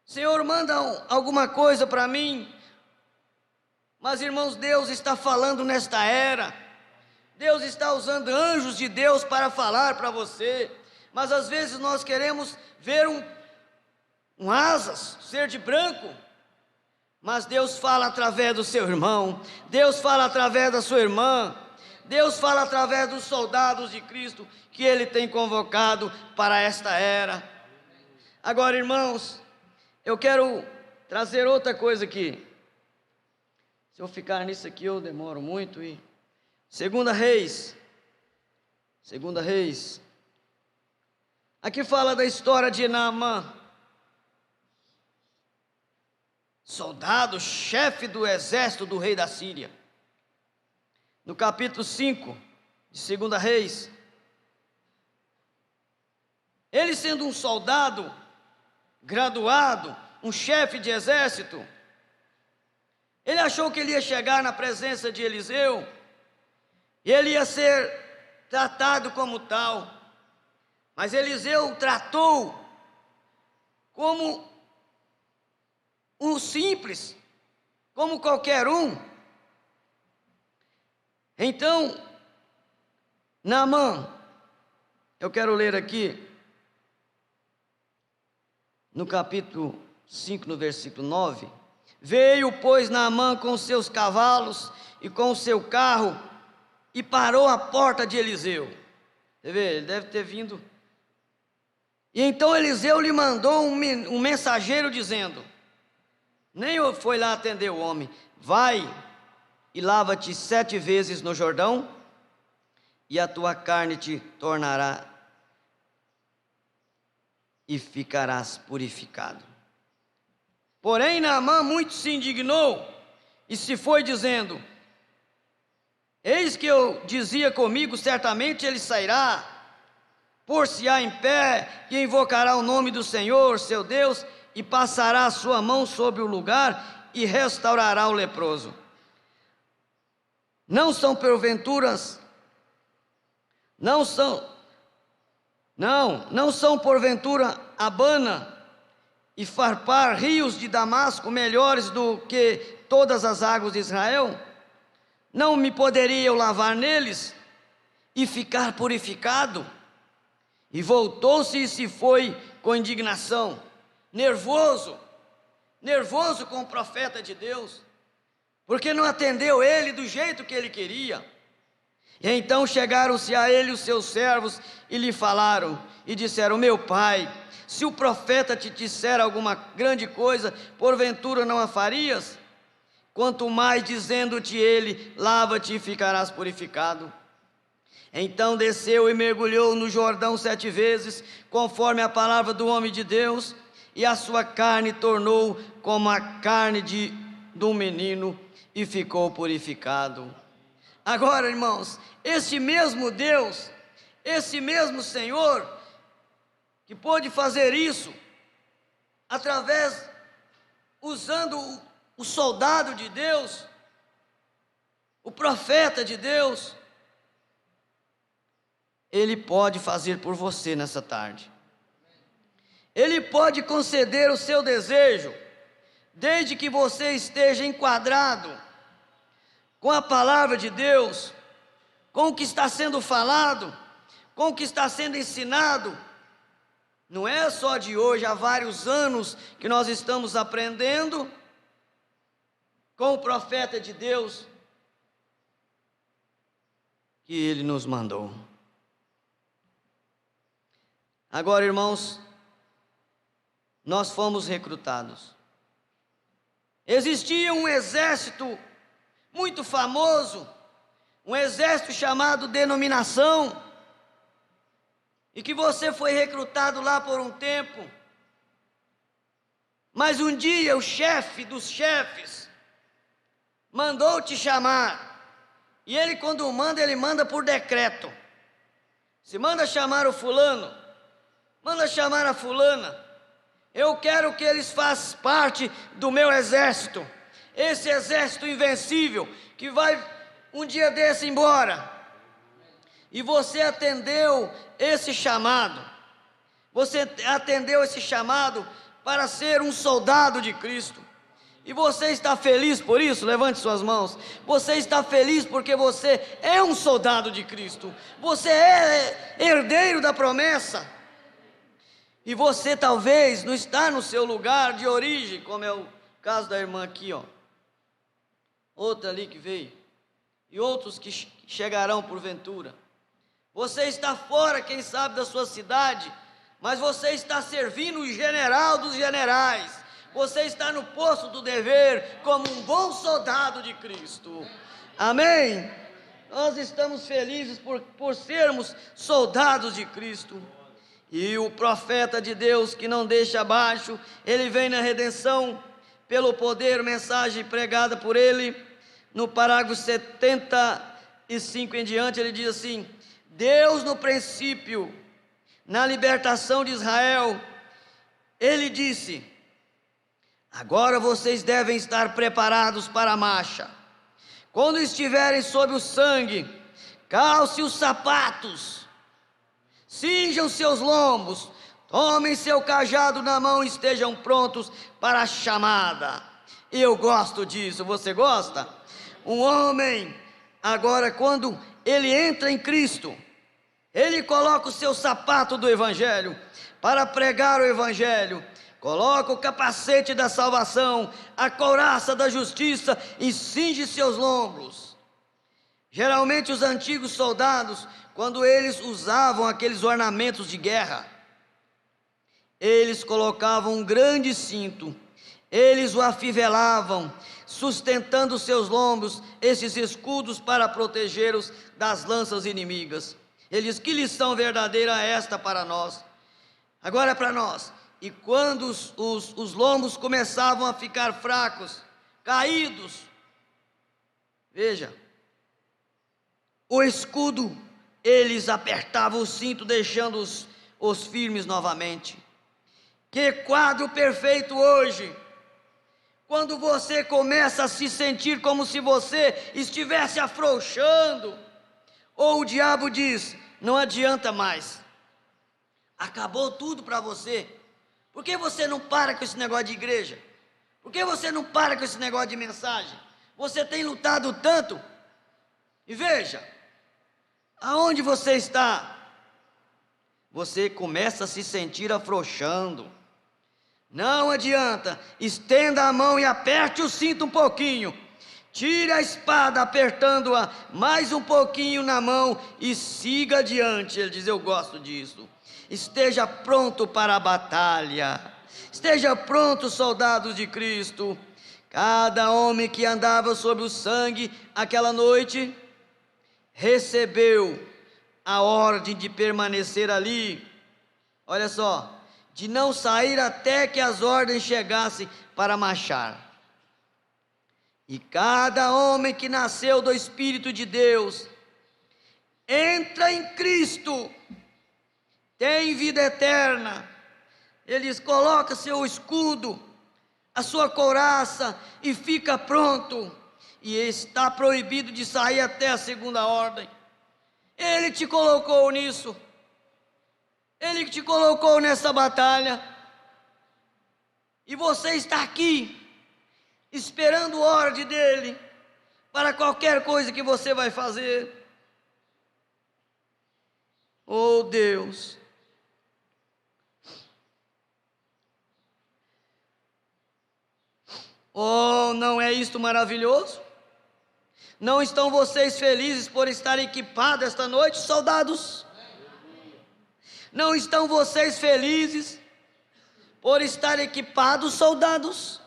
Senhor, manda alguma coisa para mim. Mas, irmãos, Deus está falando nesta era. Deus está usando anjos de Deus para falar para você. Mas às vezes nós queremos ver um asas, ser de branco. Mas Deus fala através do seu irmão. Deus fala através da sua irmã. Deus fala através dos soldados de Cristo que Ele tem convocado para esta era. Agora, irmãos, eu quero trazer outra coisa aqui. Se eu ficar nisso aqui eu demoro muito. Segunda Reis. Aqui fala da história de Naamã, soldado, chefe do exército do rei da Síria. No capítulo 5 de 2 Reis, ele sendo um soldado graduado, um chefe de exército, ele achou que ele ia chegar na presença de Eliseu, e ele ia ser tratado como tal, mas Eliseu o tratou como um simples, como qualquer um. Então, Naamã, eu quero ler aqui, no capítulo 5, no versículo 9. Veio, pois, Naamã com seus cavalos e com o seu carro, e parou à porta de Eliseu. Você vê, ele deve ter vindo. E então Eliseu lhe mandou um mensageiro dizendo, nem foi lá atender o homem, vai e lava-te 7 vezes no Jordão, e a tua carne te tornará e ficarás purificado. Porém Naamã muito se indignou e se foi dizendo, eis que eu dizia comigo, certamente ele sairá, pôr-se-á em pé e invocará o nome do Senhor, seu Deus, e passará a sua mão sobre o lugar e restaurará o leproso. Não são porventura Abana e Farpar, rios de Damasco, melhores do que todas as águas de Israel? Não me poderia eu lavar neles e ficar purificado? E voltou-se e se foi com indignação, nervoso com o profeta de Deus, porque não atendeu ele do jeito que ele queria. E então chegaram-se a ele os seus servos e lhe falaram e disseram, meu pai, se o profeta te disser alguma grande coisa, porventura não a farias? Quanto mais dizendo-te ele, lava-te e ficarás purificado. Então desceu e mergulhou no Jordão 7 vezes, conforme a palavra do homem de Deus, e a sua carne tornou como a carne de um menino, e ficou purificado. Agora, irmãos, esse mesmo Deus, esse mesmo Senhor, que pôde fazer isso, usando o soldado de Deus, o profeta de Deus, Ele pode fazer por você nessa tarde. Ele pode conceder o seu desejo, desde que você esteja enquadrado com a palavra de Deus, com o que está sendo falado, com o que está sendo ensinado. Não é só de hoje, há vários anos que nós estamos aprendendo com o profeta de Deus, que Ele nos mandou. Agora, irmãos, nós fomos recrutados. Existia um exército muito famoso, um exército chamado Denominação, e que você foi recrutado lá por um tempo. Mas um dia o chefe dos chefes mandou te chamar. E ele, quando manda, ele manda por decreto. Se manda chamar o fulano, manda chamar a fulana. Eu quero que eles façam parte do meu exército. Esse exército invencível, que vai um dia desse embora. E você atendeu esse chamado. Você atendeu esse chamado para ser um soldado de Cristo. E você está feliz por isso? Levante suas mãos. Você está feliz porque você é um soldado de Cristo. Você é herdeiro da promessa. E você talvez não está no seu lugar de origem, como é o caso da irmã aqui, ó. Outra ali que veio. E outros que chegarão porventura. Você está fora, quem sabe, da sua cidade, mas você está servindo o general dos generais. Você está no posto do dever como um bom soldado de Cristo. Amém? Nós estamos felizes por sermos soldados de Cristo. E o profeta de Deus, que não deixa abaixo, ele vem na redenção pelo poder, mensagem pregada por ele. No parágrafo 75 em diante, ele diz assim: Deus no princípio, na libertação de Israel, ele disse: agora vocês devem estar preparados para a marcha. Quando estiverem sob o sangue, calce os sapatos, cinjam seus lombos, tomem seu cajado na mão e estejam prontos para a chamada. Eu gosto disso, você gosta? Um homem, agora quando ele entra em Cristo, ele coloca o seu sapato do Evangelho para pregar o Evangelho, coloca o capacete da salvação, a couraça da justiça e cinge seus lombos. Geralmente os antigos soldados, quando eles usavam aqueles ornamentos de guerra, eles colocavam um grande cinto, eles o afivelavam, sustentando seus lombos, esses escudos para protegê-los das lanças inimigas. Ele diz: que lição verdadeira é esta para nós? Agora é para nós. E quando os lombos começavam a ficar fracos, caídos, veja, o escudo, eles apertavam o cinto, deixando-os firmes novamente. Que quadro perfeito hoje, quando você começa a se sentir como se você estivesse afrouxando, ou o diabo diz: não adianta mais, acabou tudo para você. Por que você não para com esse negócio de igreja? Por que você não para com esse negócio de mensagem? Você tem lutado tanto. E veja, aonde você está? Você começa a se sentir afrouxando. Não adianta, estenda a mão e aperte o cinto um pouquinho. Tire a espada, apertando-a mais um pouquinho na mão e siga adiante. Ele diz: eu gosto disso. Esteja pronto para a batalha. Esteja pronto, soldados de Cristo. Cada homem que andava sob o sangue aquela noite recebeu a ordem de permanecer ali. Olha só, de não sair até que as ordens chegassem para marchar. E cada homem que nasceu do Espírito de Deus entra em Cristo, tem vida eterna. Eles colocam seu escudo, a sua couraça e fica pronto. E está proibido de sair até a segunda ordem. Ele te colocou nisso. Ele te colocou nessa batalha. E você está aqui, esperando a ordem dele, para qualquer coisa que você vai fazer. Oh Deus! Oh, não é isto maravilhoso? Não estão vocês felizes por estar equipados esta noite, soldados? Não estão vocês felizes por estar equipados, soldados?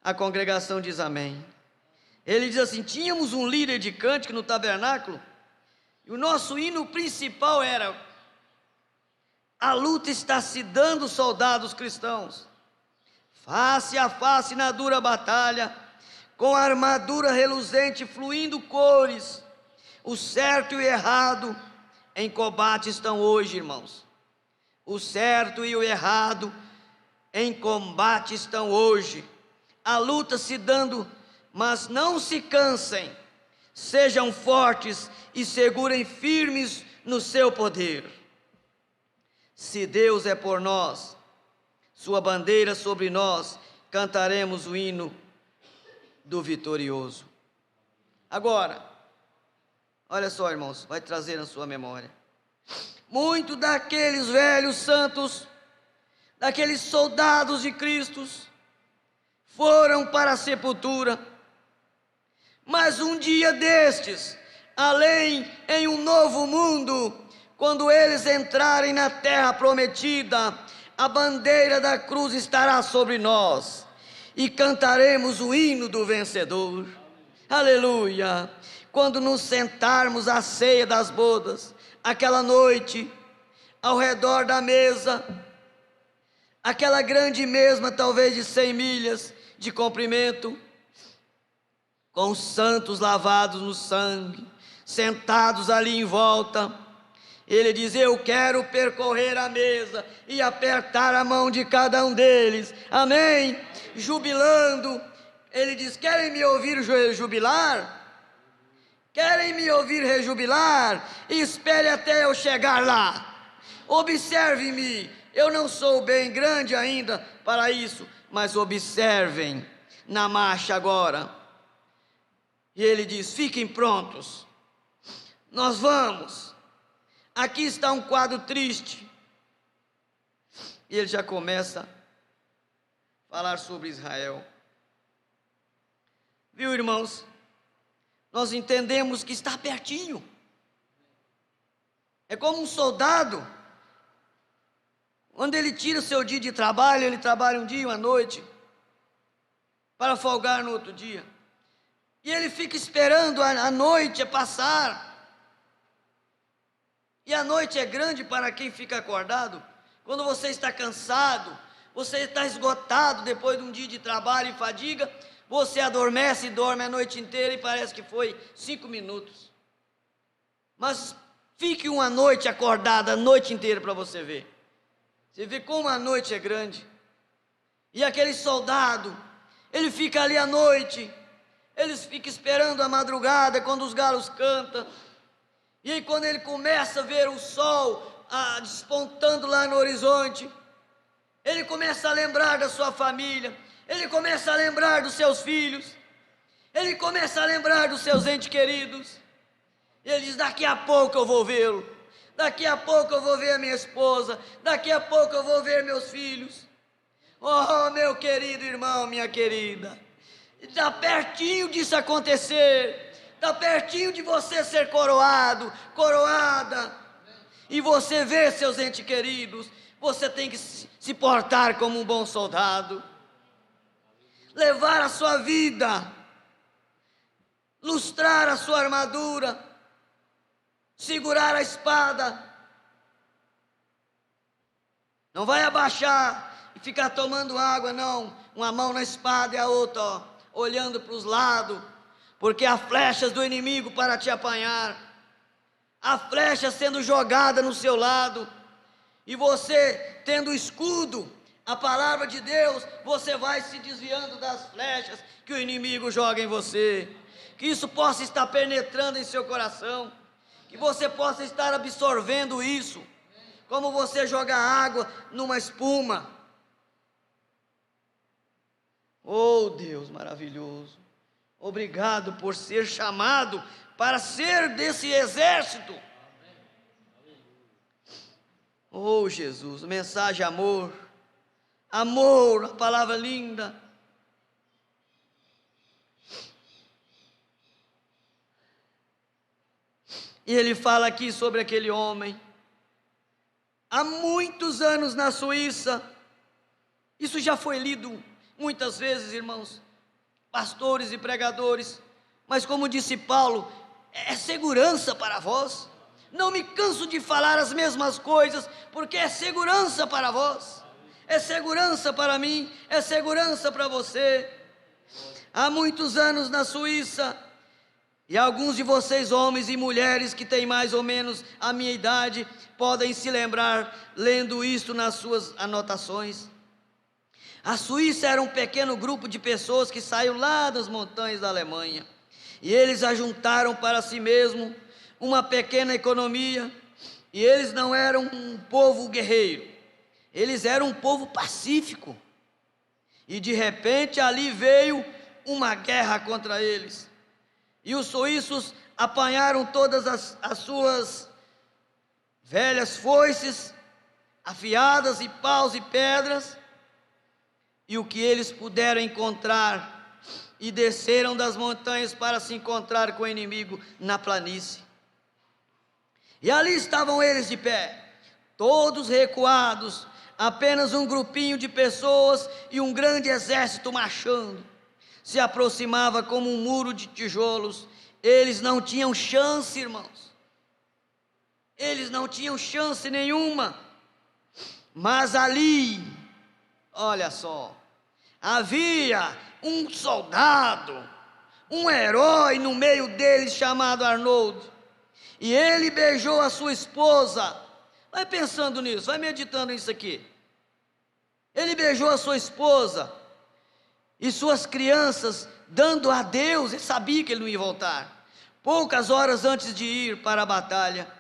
A congregação diz amém. Ele diz assim: tínhamos um líder de cântico no tabernáculo, e o nosso hino principal era: a luta está se dando, soldados cristãos, face a face na dura batalha, com a armadura reluzente fluindo cores, o certo e o errado em combate estão hoje, irmãos. O certo e o errado em combate estão hoje. A luta se dando, mas não se cansem, sejam fortes e segurem firmes no seu poder. Se Deus é por nós, sua bandeira sobre nós, cantaremos o hino do vitorioso. Agora, olha só, irmãos, vai trazer na sua memória. Muito daqueles velhos santos, daqueles soldados de Cristo, foram para a sepultura. Mas um dia destes, além em um novo mundo, quando eles entrarem na terra prometida, a bandeira da cruz estará sobre nós e cantaremos o hino do vencedor. Aleluia! Quando nos sentarmos à ceia das bodas, aquela noite, ao redor da mesa, aquela grande mesma, talvez de 100 milhas de comprimento, com os santos lavados no sangue, sentados ali em volta, ele diz: eu quero percorrer a mesa e apertar a mão de cada um deles, amém? Jubilando. Ele diz: querem me ouvir jubilar? Querem me ouvir rejubilar? Espere até eu chegar lá. Observe-me, eu não sou bem grande ainda para isso, mas observem na marcha agora. E ele diz: fiquem prontos, nós vamos. Aqui está um quadro triste. E ele já começa a falar sobre Israel. Viu, irmãos? Nós entendemos que está pertinho. É como um soldado, quando ele tira o seu dia de trabalho, ele trabalha um dia e uma noite, para folgar no outro dia. E ele fica esperando a noite passar. E a noite é grande para quem fica acordado. Quando você está cansado, você está esgotado depois de um dia de trabalho e fadiga, você adormece e dorme a noite inteira e parece que foi 5 minutos. Mas fique uma noite acordada a noite inteira para você ver. Você vê como a noite é grande. E aquele soldado, ele fica ali à noite, eles ficam esperando a madrugada, quando os galos cantam. E aí quando ele começa a ver o sol despontando lá no horizonte, ele começa a lembrar da sua família, ele começa a lembrar dos seus filhos, ele começa a lembrar dos seus entes queridos. Ele diz: daqui a pouco eu vou vê-lo, daqui a pouco eu vou ver a minha esposa, daqui a pouco eu vou ver meus filhos. Oh, meu querido irmão, minha querida, está pertinho disso acontecer, está pertinho de você ser coroado, coroada, e você ver seus entes queridos. Você tem que se portar como um bom soldado, levar a sua vida, lustrar a sua armadura, segurar a espada. Não vai abaixar e ficar tomando água, não. Uma mão na espada e a outra, ó, olhando para os lados, porque há flechas do inimigo para te apanhar, há flechas sendo jogadas no seu lado, e você tendo o escudo, a palavra de Deus, você vai se desviando das flechas que o inimigo joga em você. Que isso possa estar penetrando em seu coração, que você possa estar absorvendo isso, como você joga água numa espuma. Oh, Deus maravilhoso, obrigado por ser chamado para ser desse exército. Oh, Jesus, mensagem amor, amor, a palavra linda. E ele fala aqui sobre aquele homem. Há muitos anos na Suíça, isso já foi lido muitas vezes, irmãos, pastores e pregadores, mas como disse Paulo, é segurança para vós. Não me canso de falar as mesmas coisas, porque é segurança para vós, é segurança para mim, é segurança para você. Há muitos anos na Suíça, e alguns de vocês, homens e mulheres que têm mais ou menos a minha idade, podem se lembrar, lendo isso nas suas anotações. A Suíça era um pequeno grupo de pessoas que saiu lá das montanhas da Alemanha. E eles ajuntaram para si mesmo uma pequena economia. E eles não eram um povo guerreiro. Eles eram um povo pacífico. E de repente ali veio uma guerra contra eles. E os suíços apanharam todas as suas velhas foices, afiadas e paus e pedras, e o que eles puderam encontrar, e desceram das montanhas para se encontrar com o inimigo na planície. E ali estavam eles de pé, todos recuados, apenas um grupinho de pessoas e um grande exército marchando. Se aproximava como um muro de tijolos. Eles não tinham chance, irmãos. Eles não tinham chance nenhuma. Mas ali, olha só, havia um soldado, um herói no meio deles chamado Arnold. E ele beijou a sua esposa. Vai pensando nisso, vai meditando nisso aqui. Ele beijou a sua esposa e suas crianças, dando a Deus. Ele sabia que ele não ia voltar. Poucas horas antes de ir para a batalha,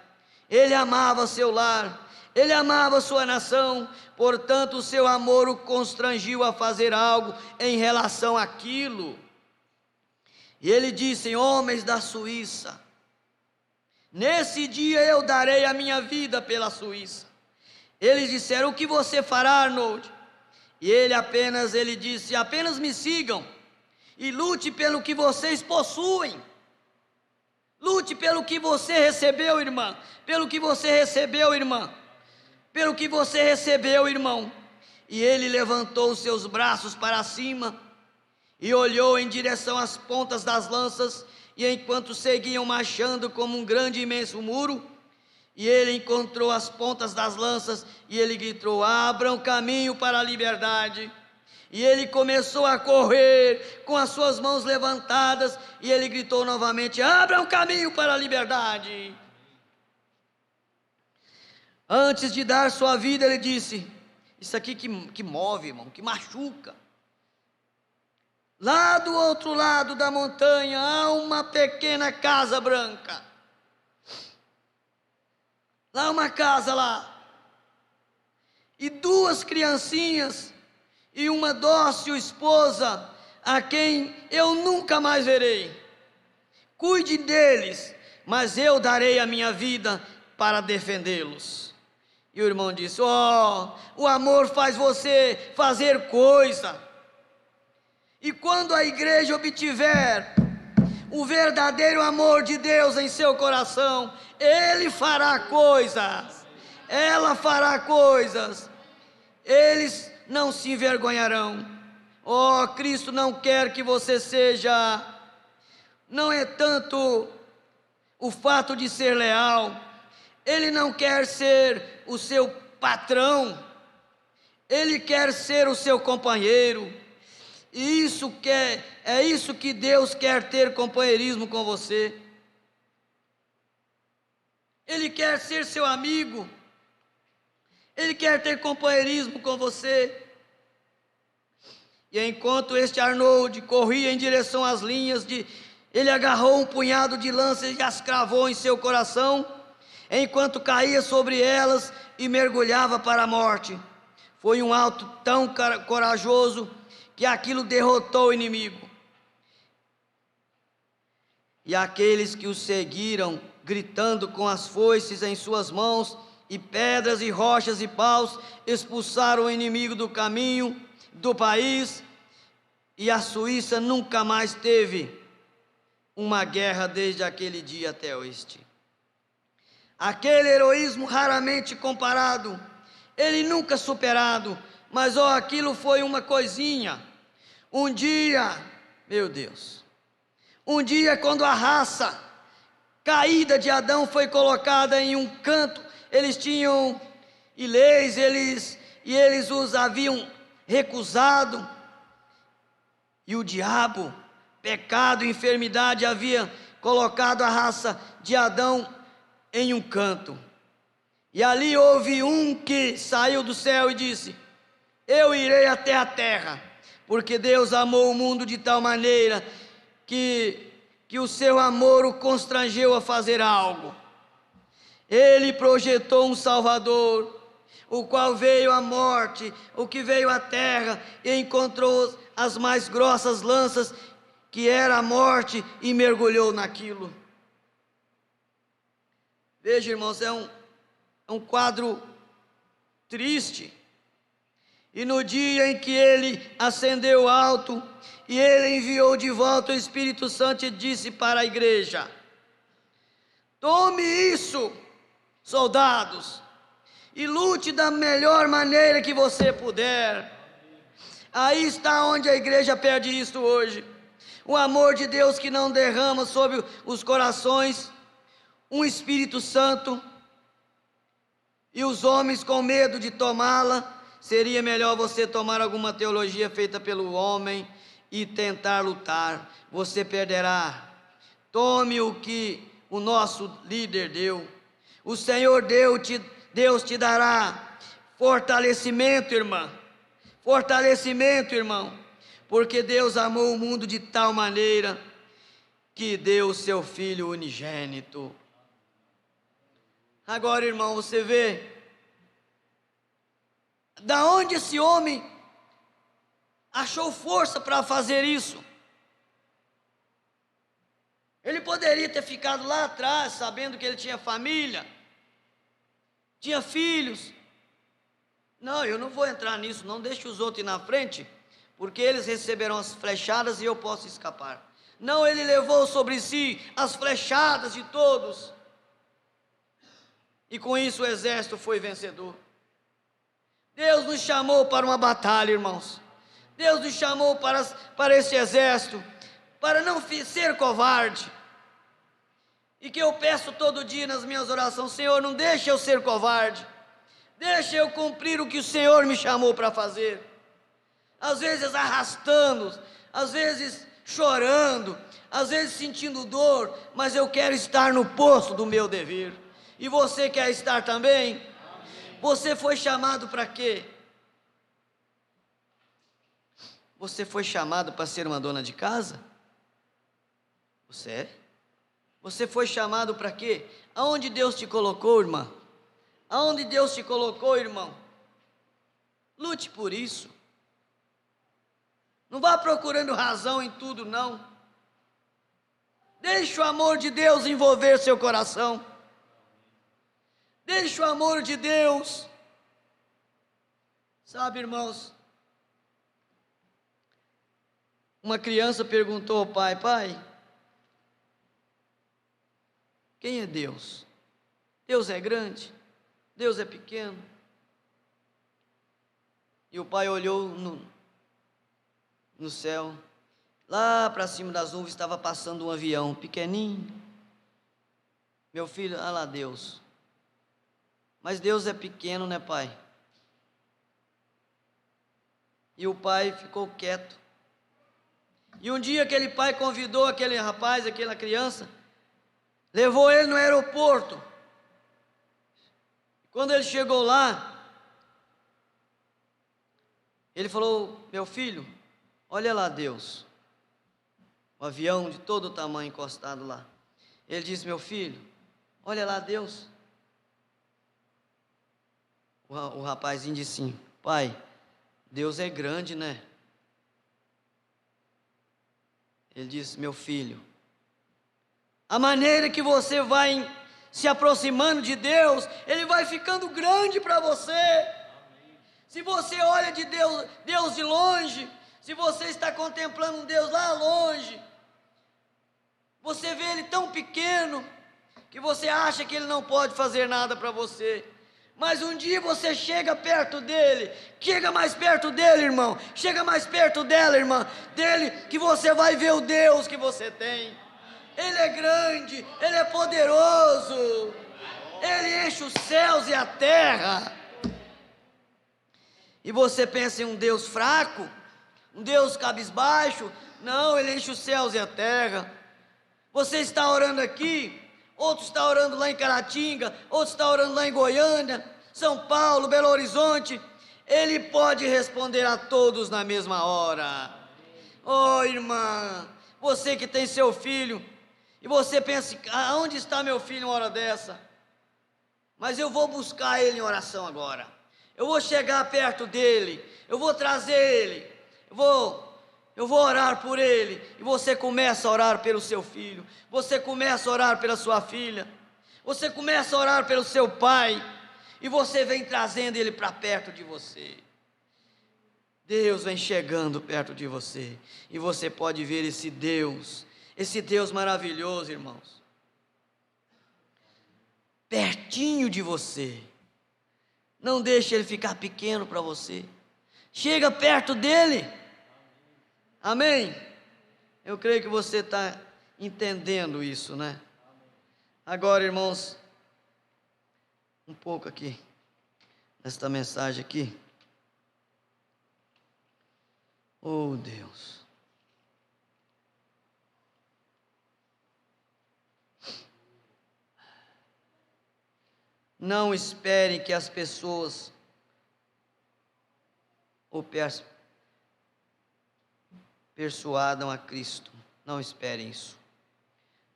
ele amava seu lar, ele amava sua nação, portanto o seu amor o constrangiu a fazer algo em relação àquilo. E ele disse: homens da Suíça, nesse dia eu darei a minha vida pela Suíça. Eles disseram: o que você fará, Arnold? E ele disse: apenas me sigam e lute pelo que vocês possuem. Lute pelo que você recebeu, irmã. Pelo que você recebeu, irmã. Pelo que você recebeu, irmão. E ele levantou os seus braços para cima e olhou em direção às pontas das lanças, e enquanto seguiam marchando como um grande e imenso muro, e ele encontrou as pontas das lanças, e ele gritou: abram caminho para a liberdade. E ele começou a correr com as suas mãos levantadas, e ele gritou novamente: abram caminho para a liberdade. Antes de dar sua vida, ele disse: isso aqui que move, irmão, que machuca. Lá do outro lado da montanha há uma pequena casa branca. Lá uma casa lá. E duas criancinhas e uma dócil esposa, a quem eu nunca mais verei. Cuide deles, mas eu darei a minha vida para defendê-los. E o irmão disse: o amor faz você fazer coisa. E quando a igreja obtiver o verdadeiro amor de Deus em seu coração, ele fará coisas, ela fará coisas, eles não se envergonharão. Cristo não quer que você seja, não é tanto o fato de ser leal, ele não quer ser o seu patrão, ele quer ser o seu companheiro. E é isso que Deus quer ter companheirismo com você. Ele quer ser seu amigo. Ele quer ter companheirismo com você. E enquanto este Arnold corria em direção às linhas, ele agarrou um punhado de lanças e as cravou em seu coração, enquanto caía sobre elas e mergulhava para a morte. Foi um ato tão corajoso que aquilo derrotou o inimigo. E aqueles que o seguiram, gritando com as foices em suas mãos, e pedras e rochas e paus, expulsaram o inimigo do caminho, do país, e a Suíça nunca mais teve uma guerra desde aquele dia até hoje. aquele heroísmo raramente comparado, ele nunca superado, mas aquilo foi uma coisinha. Um dia, meu Deus, um dia quando a raça caída de Adão foi colocada em um canto, eles tinham leis, eles os haviam recusado, e o diabo, pecado, enfermidade, havia colocado a raça de Adão em um canto. E ali houve um que saiu do céu e disse: eu irei até a terra, porque Deus amou o mundo de tal maneira que o seu amor o constrangeu a fazer algo. Ele projetou um Salvador, o qual veio à morte, o que veio à terra e encontrou as mais grossas lanças, que era a morte, e mergulhou naquilo. Veja, irmãos, é um quadro triste. E no dia em que ele ascendeu alto, e ele enviou de volta o Espírito Santo e disse para a igreja: tome isso, soldados, e lute da melhor maneira que você puder. Aí está onde a igreja perde isso hoje. O amor de Deus que não derrama sobre os corações um Espírito Santo, e os homens com medo de tomá-la. Seria melhor você tomar alguma teologia feita pelo homem e tentar lutar. Você perderá. Tome o que o nosso líder deu. O Senhor Deus te dará fortalecimento, irmã. Fortalecimento, irmão. Porque Deus amou o mundo de tal maneira que deu o seu Filho unigênito. Agora, irmão, você vê da onde esse homem achou força para fazer isso. Ele poderia ter ficado lá atrás, sabendo que ele tinha família, tinha filhos. Não, eu não vou entrar nisso, não deixe os outros ir na frente, porque eles receberão as flechadas e eu posso escapar. Não, ele levou sobre si as flechadas de todos, e com isso o exército foi vencedor. Deus nos chamou para uma batalha, irmãos. Deus nos chamou para esse exército, para não ser covarde. E que eu peço todo dia nas minhas orações: Senhor, não deixe eu ser covarde. Deixe eu cumprir o que o Senhor me chamou para fazer. Às vezes arrastando, às vezes chorando, às vezes sentindo dor, mas eu quero estar no posto do meu dever. E você quer estar também? Você foi chamado para quê? Você foi chamado para ser uma dona de casa? Você é? Você foi chamado para quê? Aonde Deus te colocou, irmã? Aonde Deus te colocou, irmão? Lute por isso. Não vá procurando razão em tudo, não. Deixe o amor de Deus envolver seu coração. Deixe o amor de Deus. Sabe, irmãos, uma criança perguntou ao pai: pai, quem é Deus? Deus é grande? Deus é pequeno? E o pai olhou no céu. Lá para cima das nuvens estava passando um avião pequenininho. Meu filho, olha lá Deus. Mas Deus é pequeno, né, pai? E o pai ficou quieto. E um dia aquele pai convidou aquele rapaz, aquela criança, levou ele no aeroporto. Quando ele chegou lá, ele falou: meu filho, olha lá Deus. O avião de todo tamanho encostado lá. Ele disse: meu filho, olha lá Deus. O rapazinho disse assim: pai, Deus é grande, né? Ele disse: meu filho, a maneira que você vai se aproximando de Deus, Ele vai ficando grande para você. Se você olha de Deus de longe, se você está contemplando um Deus lá longe, você vê Ele tão pequeno, que você acha que Ele não pode fazer nada para você. Mas um dia você chega perto dele, chega mais perto dele, irmão, chega mais perto dela, irmã, dele, que você vai ver o Deus que você tem. Ele é grande, Ele é poderoso, Ele enche os céus e a terra. E você pensa em um Deus fraco, um Deus cabisbaixo? Não, Ele enche os céus e a terra. Você está orando aqui, outro está orando lá em Caratinga, outro está orando lá em Goiânia, São Paulo, Belo Horizonte. Ele pode responder a todos na mesma hora. Oh, irmã, você que tem seu filho, e você pensa, aonde está meu filho uma hora dessa? Mas eu vou buscar ele em oração agora. Eu vou chegar perto dele, eu vou trazer ele, eu vou orar por ele. E você começa a orar pelo seu filho, você começa a orar pela sua filha, você começa a orar pelo seu pai, e você vem trazendo ele para perto de você. Deus vem chegando perto de você, e você pode ver esse Deus maravilhoso, irmãos, pertinho de você. Não deixe ele ficar pequeno para você. Chega perto dele. Amém? Eu creio que você está entendendo isso, né? Agora, irmãos, um pouco aqui, nesta mensagem aqui. Oh, Deus. Não espere que as pessoas o persuadam a Cristo. Não esperem isso.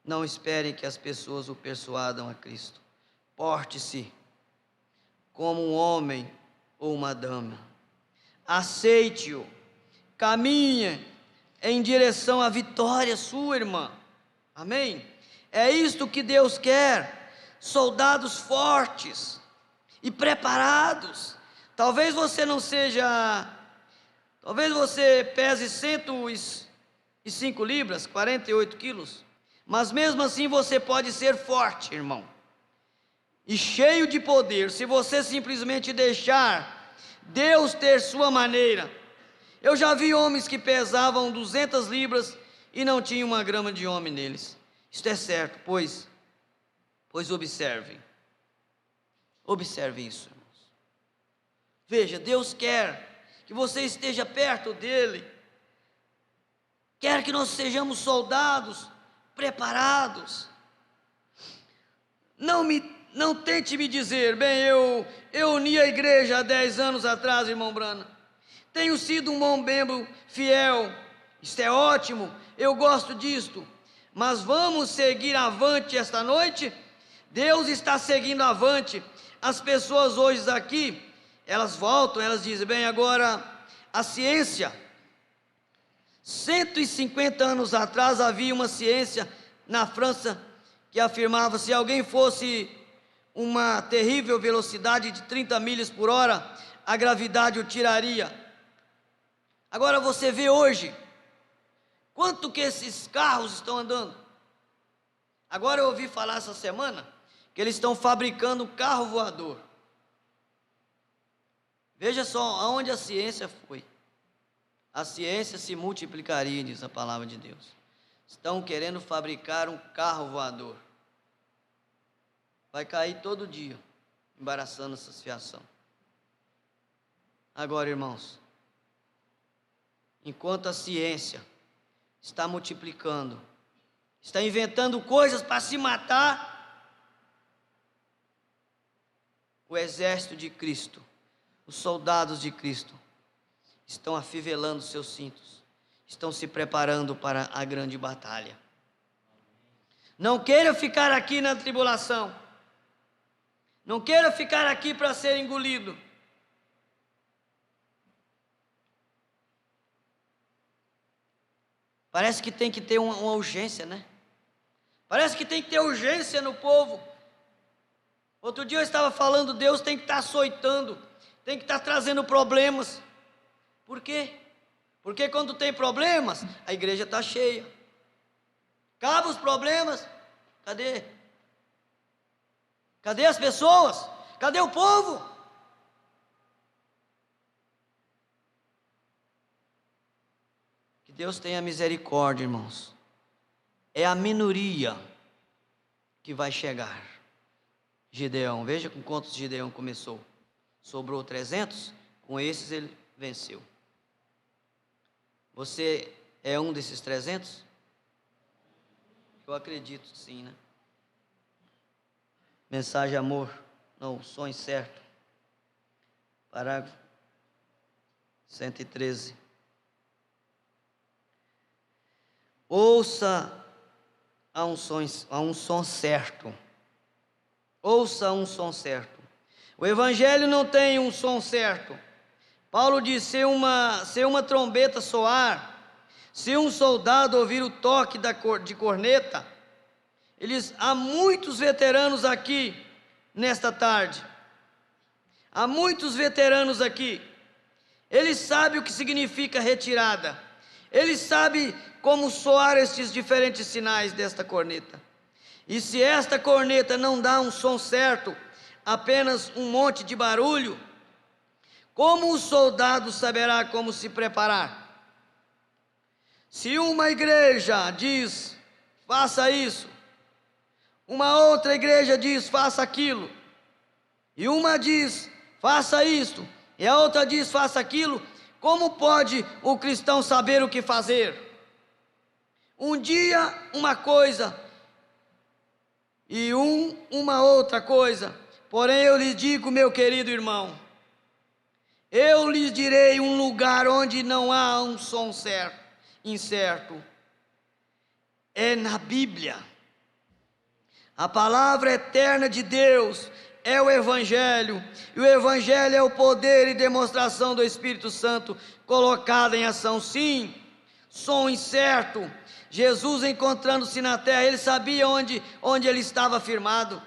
Não esperem que as pessoas o persuadam a Cristo. Porte-se como um homem ou uma dama. Aceite-o. Caminhe em direção à vitória sua, irmã. Amém? É isto que Deus quer. Soldados fortes e preparados. Talvez você não seja, talvez você pese 105 libras, 48 quilos, mas mesmo assim você pode ser forte, irmão, e cheio de poder, se você simplesmente deixar Deus ter sua maneira. Eu já vi homens que pesavam 200 libras e não tinha uma grama de homem neles. Isto é certo, pois observem isso, irmãos. Veja, Deus quer que você esteja perto dele, quer que nós sejamos soldados preparados. Não tente me dizer, bem, eu uni a igreja há 10 anos atrás, irmão Brana, tenho sido um bom membro fiel, isto é ótimo, eu gosto disto, mas vamos seguir avante esta noite? Deus está seguindo avante. As pessoas hoje aqui, elas voltam, elas dizem, bem, agora a ciência, 150 anos atrás havia uma ciência na França que afirmava, se alguém fosse uma terrível velocidade de 30 milhas por hora, a gravidade o tiraria. Agora você vê hoje, quanto que esses carros estão andando. Agora eu ouvi falar essa semana, que eles estão fabricando um carro voador. Veja só aonde a ciência foi. A ciência se multiplicaria, diz a palavra de Deus. Estão querendo fabricar um carro voador. Vai cair todo dia, embaraçando essas fiação. Agora, irmãos, enquanto a ciência está multiplicando, está inventando coisas para se matar, o exército de Cristo, os soldados de Cristo, estão afivelando seus cintos, estão se preparando para a grande batalha. Não queira ficar aqui na tribulação, não queira ficar aqui para ser engolido. Parece que tem que ter uma urgência, né? Parece que tem que ter urgência no povo. Outro dia eu estava falando, Deus tem que estar açoitando, tem que estar trazendo problemas. Por quê? Porque quando tem problemas, a igreja está cheia. Acaba os problemas, cadê? Cadê as pessoas? Cadê o povo? Que Deus tenha misericórdia, irmãos. É a minoria que vai chegar. Gideão, veja com quantos Gideão começou. Sobrou 300, com esses ele venceu. Você é um desses 300? Eu acredito sim, né? Mensagem amor, não, sonho certo. Parágrafo 113. Ouça a um som certo. Ouça um som certo. O evangelho não tem um som certo. Paulo diz, se uma trombeta soar, se um soldado ouvir o toque de corneta, há muitos veteranos aqui nesta tarde. Há muitos veteranos aqui. Eles sabem o que significa retirada. Eles sabem como soar estes diferentes sinais desta corneta. E se esta corneta não dá um som certo, apenas um monte de barulho, como o soldado saberá como se preparar? Se uma igreja diz, faça isso, uma outra igreja diz, faça aquilo, e uma diz, faça isto, e a outra diz, faça aquilo, como pode o cristão saber o que fazer? Um dia uma coisa, e uma outra coisa. Porém eu lhes digo, meu querido irmão, eu lhes direi um lugar onde não há um som certo, incerto. É na Bíblia. A palavra eterna de Deus é o Evangelho. E o Evangelho é o poder e demonstração do Espírito Santo colocado em ação. Sim, som incerto. Jesus, encontrando-se na terra, ele sabia onde ele estava firmado.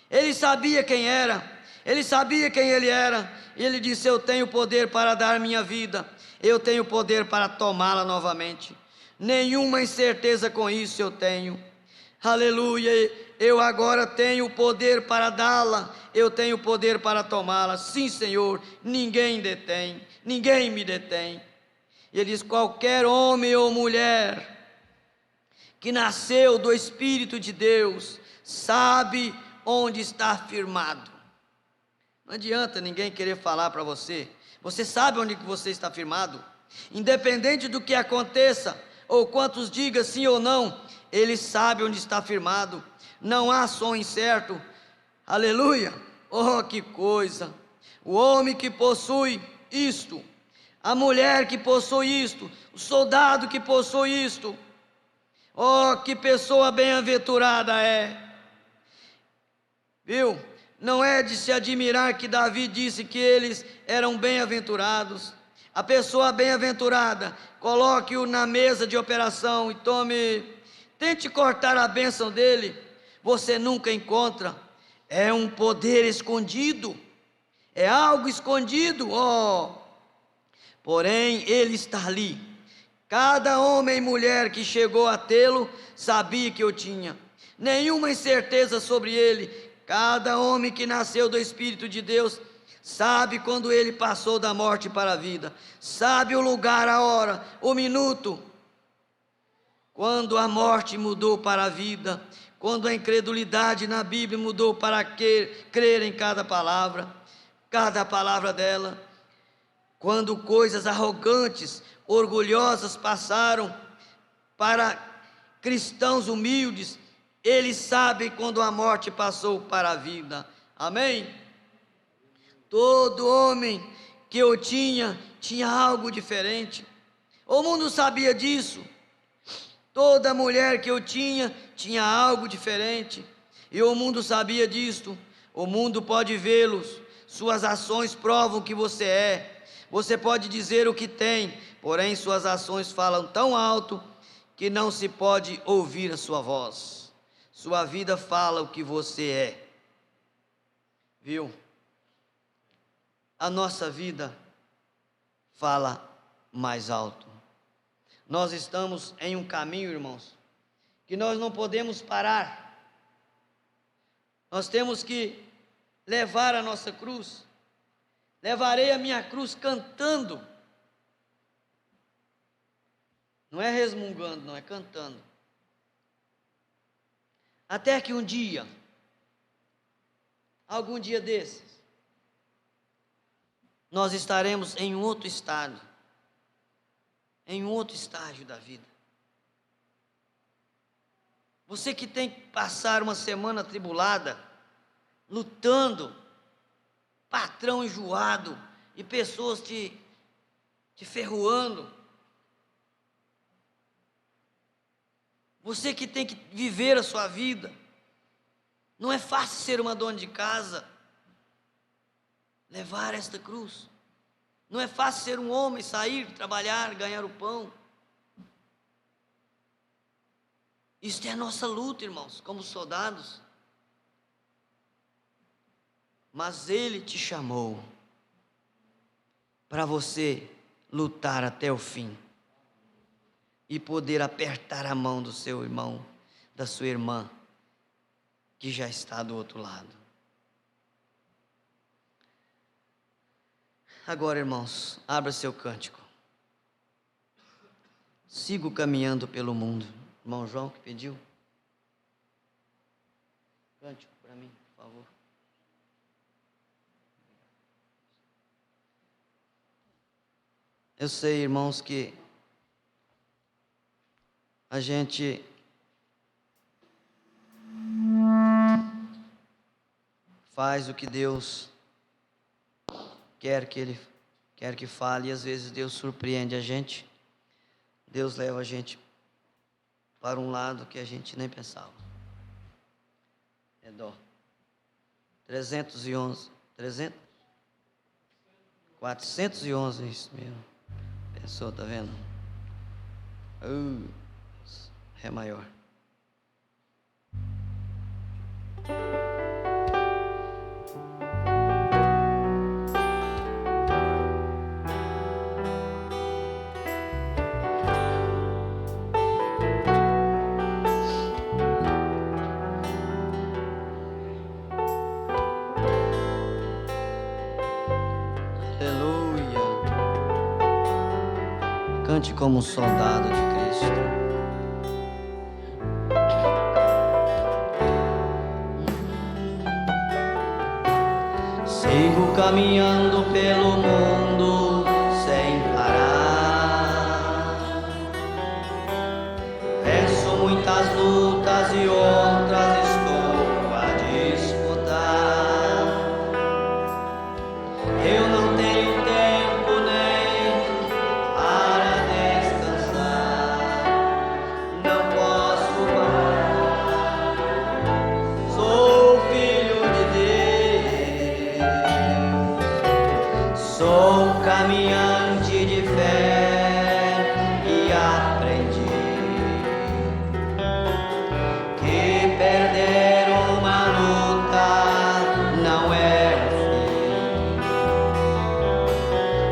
Ele sabia quem era. Ele sabia quem ele era. E ele disse, eu tenho poder para dar minha vida. Eu tenho poder para tomá-la novamente. Nenhuma incerteza com isso eu tenho. Aleluia. Eu agora tenho o poder para dá-la. Eu tenho o poder para tomá-la. Sim, Senhor. Ninguém detém. Ninguém me detém. E ele diz, qualquer homem ou mulher que nasceu do Espírito de Deus, sabe onde está firmado. Não adianta ninguém querer falar para você. Você sabe onde que você está firmado. Independente do que aconteça, ou quantos digam sim ou não, ele sabe onde está firmado. Não há som incerto. Aleluia. Oh, que coisa. O homem que possui isto, a mulher que possui isto, o soldado que possui isto, oh, que pessoa bem-aventurada é. Viu? Não é de se admirar que Davi disse que eles eram bem-aventurados. A pessoa bem-aventurada, coloque-o na mesa de operação e tente cortar a bênção dele. Você nunca encontra. É um poder escondido. É algo escondido, oh. Porém, ele está ali. Cada homem e mulher que chegou a tê-lo, sabia que eu tinha. Nenhuma incerteza sobre ele. Cada homem que nasceu do Espírito de Deus, sabe quando ele passou da morte para a vida. Sabe o lugar, a hora, o minuto. Quando a morte mudou para a vida. Quando a incredulidade na Bíblia mudou para crer em cada palavra dela. Quando coisas arrogantes, orgulhosas passaram para cristãos humildes, eles sabem quando a morte passou para a vida. Amém? Todo homem que eu tinha algo diferente. O mundo sabia disso. Toda mulher que eu tinha algo diferente. E o mundo sabia disto. O mundo pode vê-los. Suas ações provam que você é. Você pode dizer o que tem, porém suas ações falam tão alto que não se pode ouvir a sua voz. Sua vida fala o que você é. Viu? A nossa vida fala mais alto. Nós estamos em um caminho, irmãos, que nós não podemos parar. Nós temos que levar a nossa cruz. Levarei a minha cruz cantando. Não é resmungando, não, é cantando. Até que um dia, algum dia desses, nós estaremos em um outro estado, em um outro estágio da vida. Você que tem que passar uma semana atribulada, lutando, patrão enjoado e pessoas te ferroando. Você que tem que viver a sua vida. Não é fácil ser uma dona de casa, levar esta cruz. Não é fácil ser um homem, sair, trabalhar, ganhar o pão. Isto é a nossa luta, irmãos, como soldados. Mas Ele te chamou para você lutar até o fim e poder apertar a mão do seu irmão, da sua irmã, que já está do outro lado. Agora, irmãos, abra seu cântico. Sigo caminhando pelo mundo. Irmão João que pediu. Cântico para mim, por favor. Eu sei, irmãos, que a gente faz o que Deus quer que fale, e às vezes Deus surpreende a gente. Deus leva a gente para um lado que a gente nem pensava. É dó. 411, isso mesmo. Pensou, tá vendo? Ré maior. Cante como um soldado de Cristo. Sigo caminhando pelo mundo sem parar. Venço muitas lutas e outras estou a disputar. Eu não tenho tempo nem para descansar. Não posso parar. Sou filho de Deus. Sou caminhante de fé e aprendi que perder uma luta não é o fim.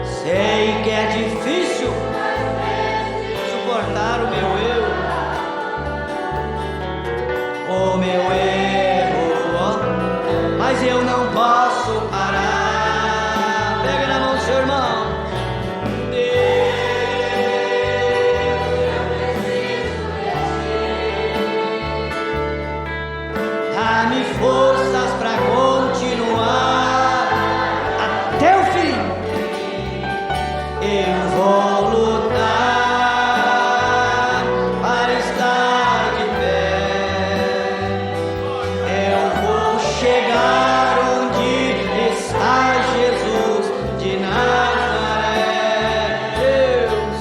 Sei que é difícil suportar o meu erro, mas eu não posso parar. Pega na mão do seu irmão. Dá-me forças para continuar até o fim. Eu vou lutar para estar de pé. Eu vou chegar onde está Jesus de Nazaré. Deus,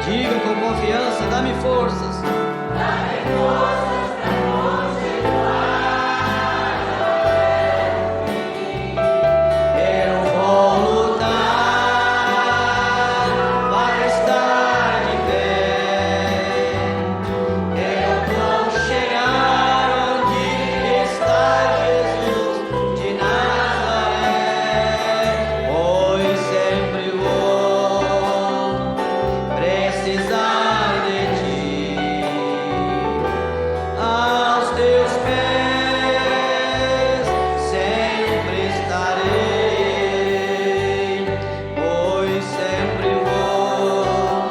diga com confiança, dá-me forças. estarei, pois sempre vou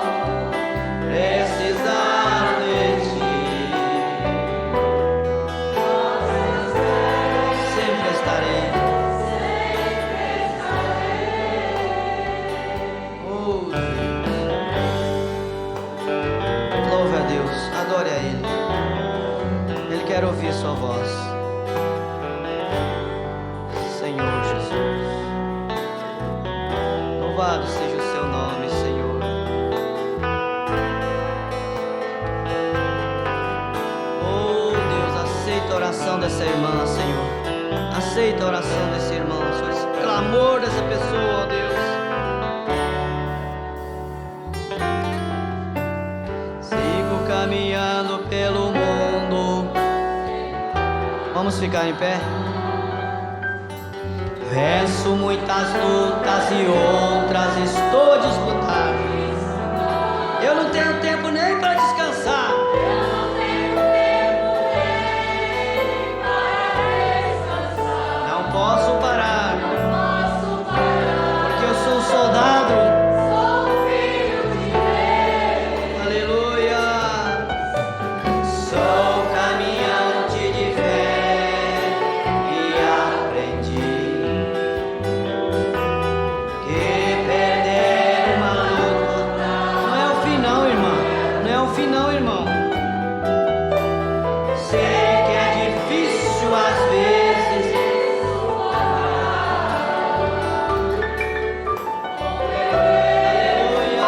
precisar de ti. Sempre estarei. Oh, louve a Deus, adore a Ele. Ele quer ouvir sua voz. Senhor Jesus, louvado seja o seu nome, Senhor. Oh Deus, aceita a oração dessa irmã, Senhor. Aceita a oração desse irmão, Senhor. Esse clamor dessa pessoa, oh Deus. Sigo caminhando pelo mundo. Vamos ficar em pé? Venço muitas lutas e outras estou a disputar. Eu não tenho tempo nem para descansar. Não posso parar, porque eu sou um soldado. Aleluia. Sou caminhante de fé e aprendi que perder uma luta não é o fim não, irmã. Não é o fim não, irmão. Sei que é difícil às vezes. Aleluia.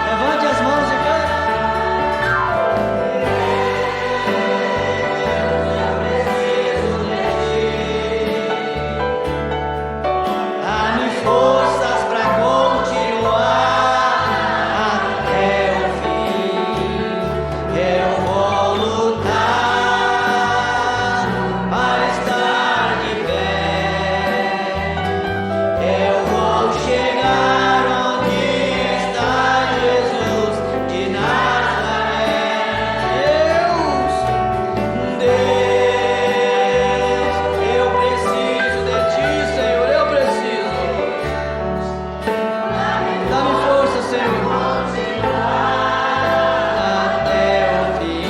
Levante as mãos e cante. Dá-me forças pra continuar até o fim. Eu vou lutar para estar de pé. Eu vou chegar onde está Jesus de Nazaré. Deus, eu preciso de ti, Senhor, eu preciso. Dá-me força, Senhor, até o fim.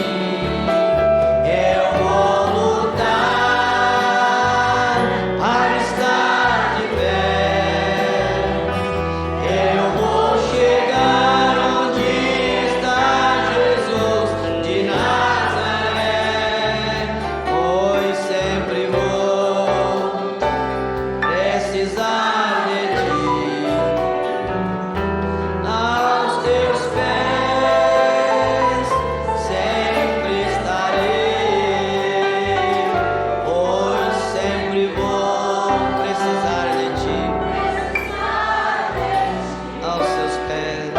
Eu vou lutar para estar de pé. Eu vou chegar onde está Jesus de Nazaré, pois sempre vou precisar de ti. Aos teus pés sempre estarei, pois sempre vou precisar de ti. Aos seus pés.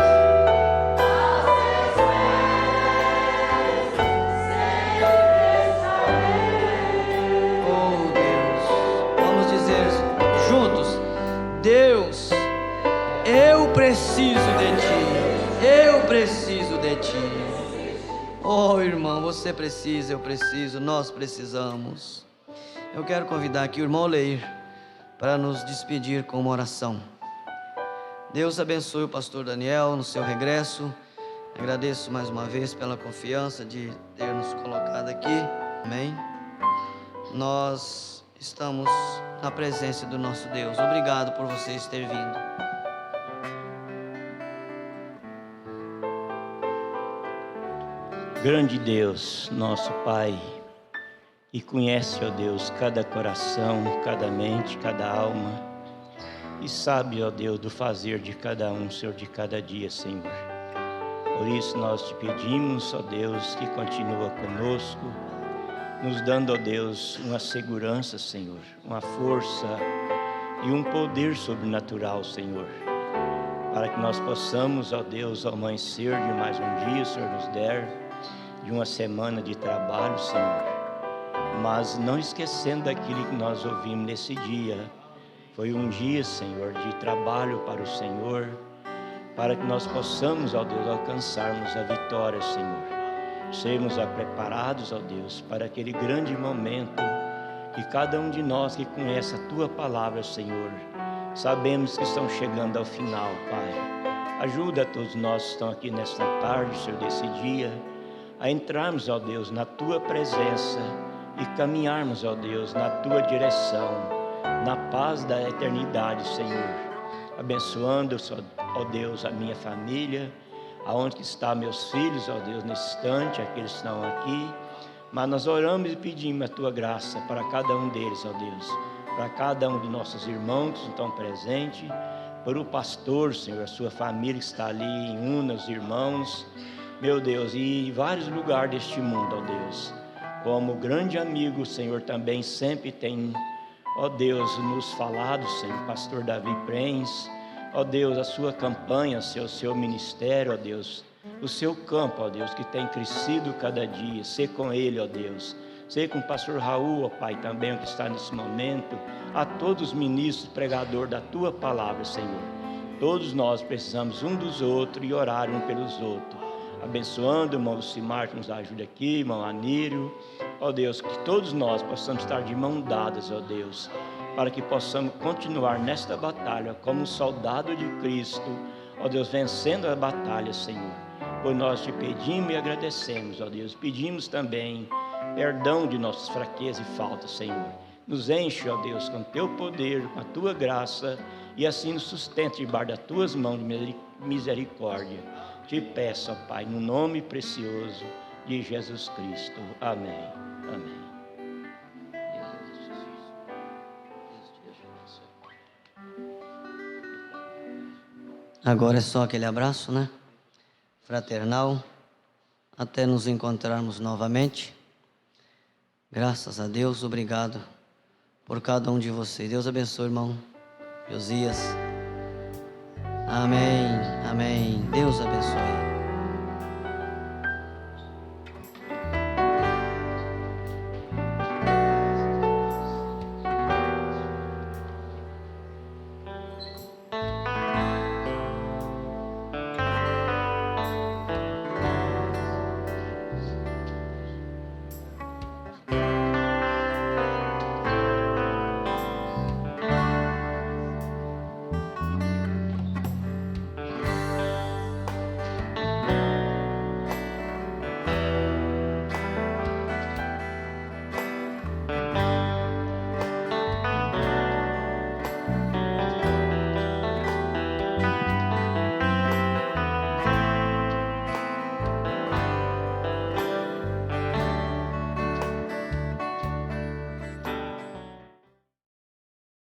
Oh Deus, vamos dizer juntos: Deus, eu preciso de ti, eu preciso de ti. Oh irmão, você precisa, eu preciso, nós precisamos. Eu quero convidar aqui o irmão Leir para nos despedir com uma oração. Deus abençoe o pastor Daniel no seu regresso. Agradeço mais uma vez pela confiança de ter nos colocado aqui. Amém. Nós estamos na presença do nosso Deus. Obrigado por vocês terem vindo. Grande Deus, nosso Pai, e conhece, ó Deus, cada coração, cada mente, cada alma, e sabe, ó Deus, do fazer de cada um, Senhor, de cada dia, Senhor. Por isso nós te pedimos, ó Deus, que continua conosco, nos dando, ó Deus, uma segurança, Senhor, uma força e um poder sobrenatural, Senhor, para que nós possamos, ó Deus, ao amanhecer de mais um dia, Senhor, nos der de uma semana de trabalho, Senhor, mas não esquecendo daquilo que nós ouvimos nesse dia. Foi um dia, Senhor, de trabalho para o Senhor, para que nós possamos, ó Deus, alcançarmos a vitória, Senhor. Sermos preparados, ó Deus, para aquele grande momento E cada um de nós que conhece a Tua palavra, Senhor, sabemos que estão chegando ao final, Pai. Ajuda a todos nós que estão aqui nesta tarde, Senhor, desse dia, a entrarmos, ó Deus, na Tua presença e caminharmos, ó Deus, na Tua direção, na paz da eternidade, Senhor. Abençoando, ó Deus, a minha família, aonde estão meus filhos, ó Deus, nesse instante, aqueles que estão aqui. Mas nós oramos e pedimos a Tua graça para cada um deles, ó Deus, para cada um de nossos irmãos que estão presentes, para o pastor, Senhor, a sua família que está ali, em Una, os irmãos, meu Deus, e em vários lugares deste mundo, ó Deus. Como grande amigo, Senhor, também sempre tem, ó Deus, nos falado, Senhor, pastor Davi Prens, ó Deus, a sua campanha, o seu ministério, ó Deus, o seu campo, ó Deus, que tem crescido cada dia. Ser com ele, ó Deus, ser com o pastor Raul, ó Pai, também que está nesse momento, a todos os ministros, pregador da Tua palavra, Senhor. Todos nós precisamos um dos outros e orar um pelos outros. Abençoando o irmão Lucimar que nos ajuda aqui, irmão Anírio, ó Deus, que todos nós possamos estar de mão dadas, ó Deus, para que possamos continuar nesta batalha como um soldado de Cristo, ó Deus, vencendo a batalha, Senhor. Pois nós te pedimos e agradecemos, ó Deus. Pedimos também perdão de nossas fraquezas e faltas, Senhor. Nos enche, ó Deus, com Teu poder, com a Tua graça, e assim nos sustenta debaixo das Tuas mãos de misericórdia. Te peço, ó Pai, no nome precioso de Jesus Cristo. Amém. Amém. Agora é só aquele abraço, né? Fraternal, até nos encontrarmos novamente. Graças a Deus, obrigado por cada um de vocês. Deus abençoe, irmão Josias. Amém, amém. Deus abençoe.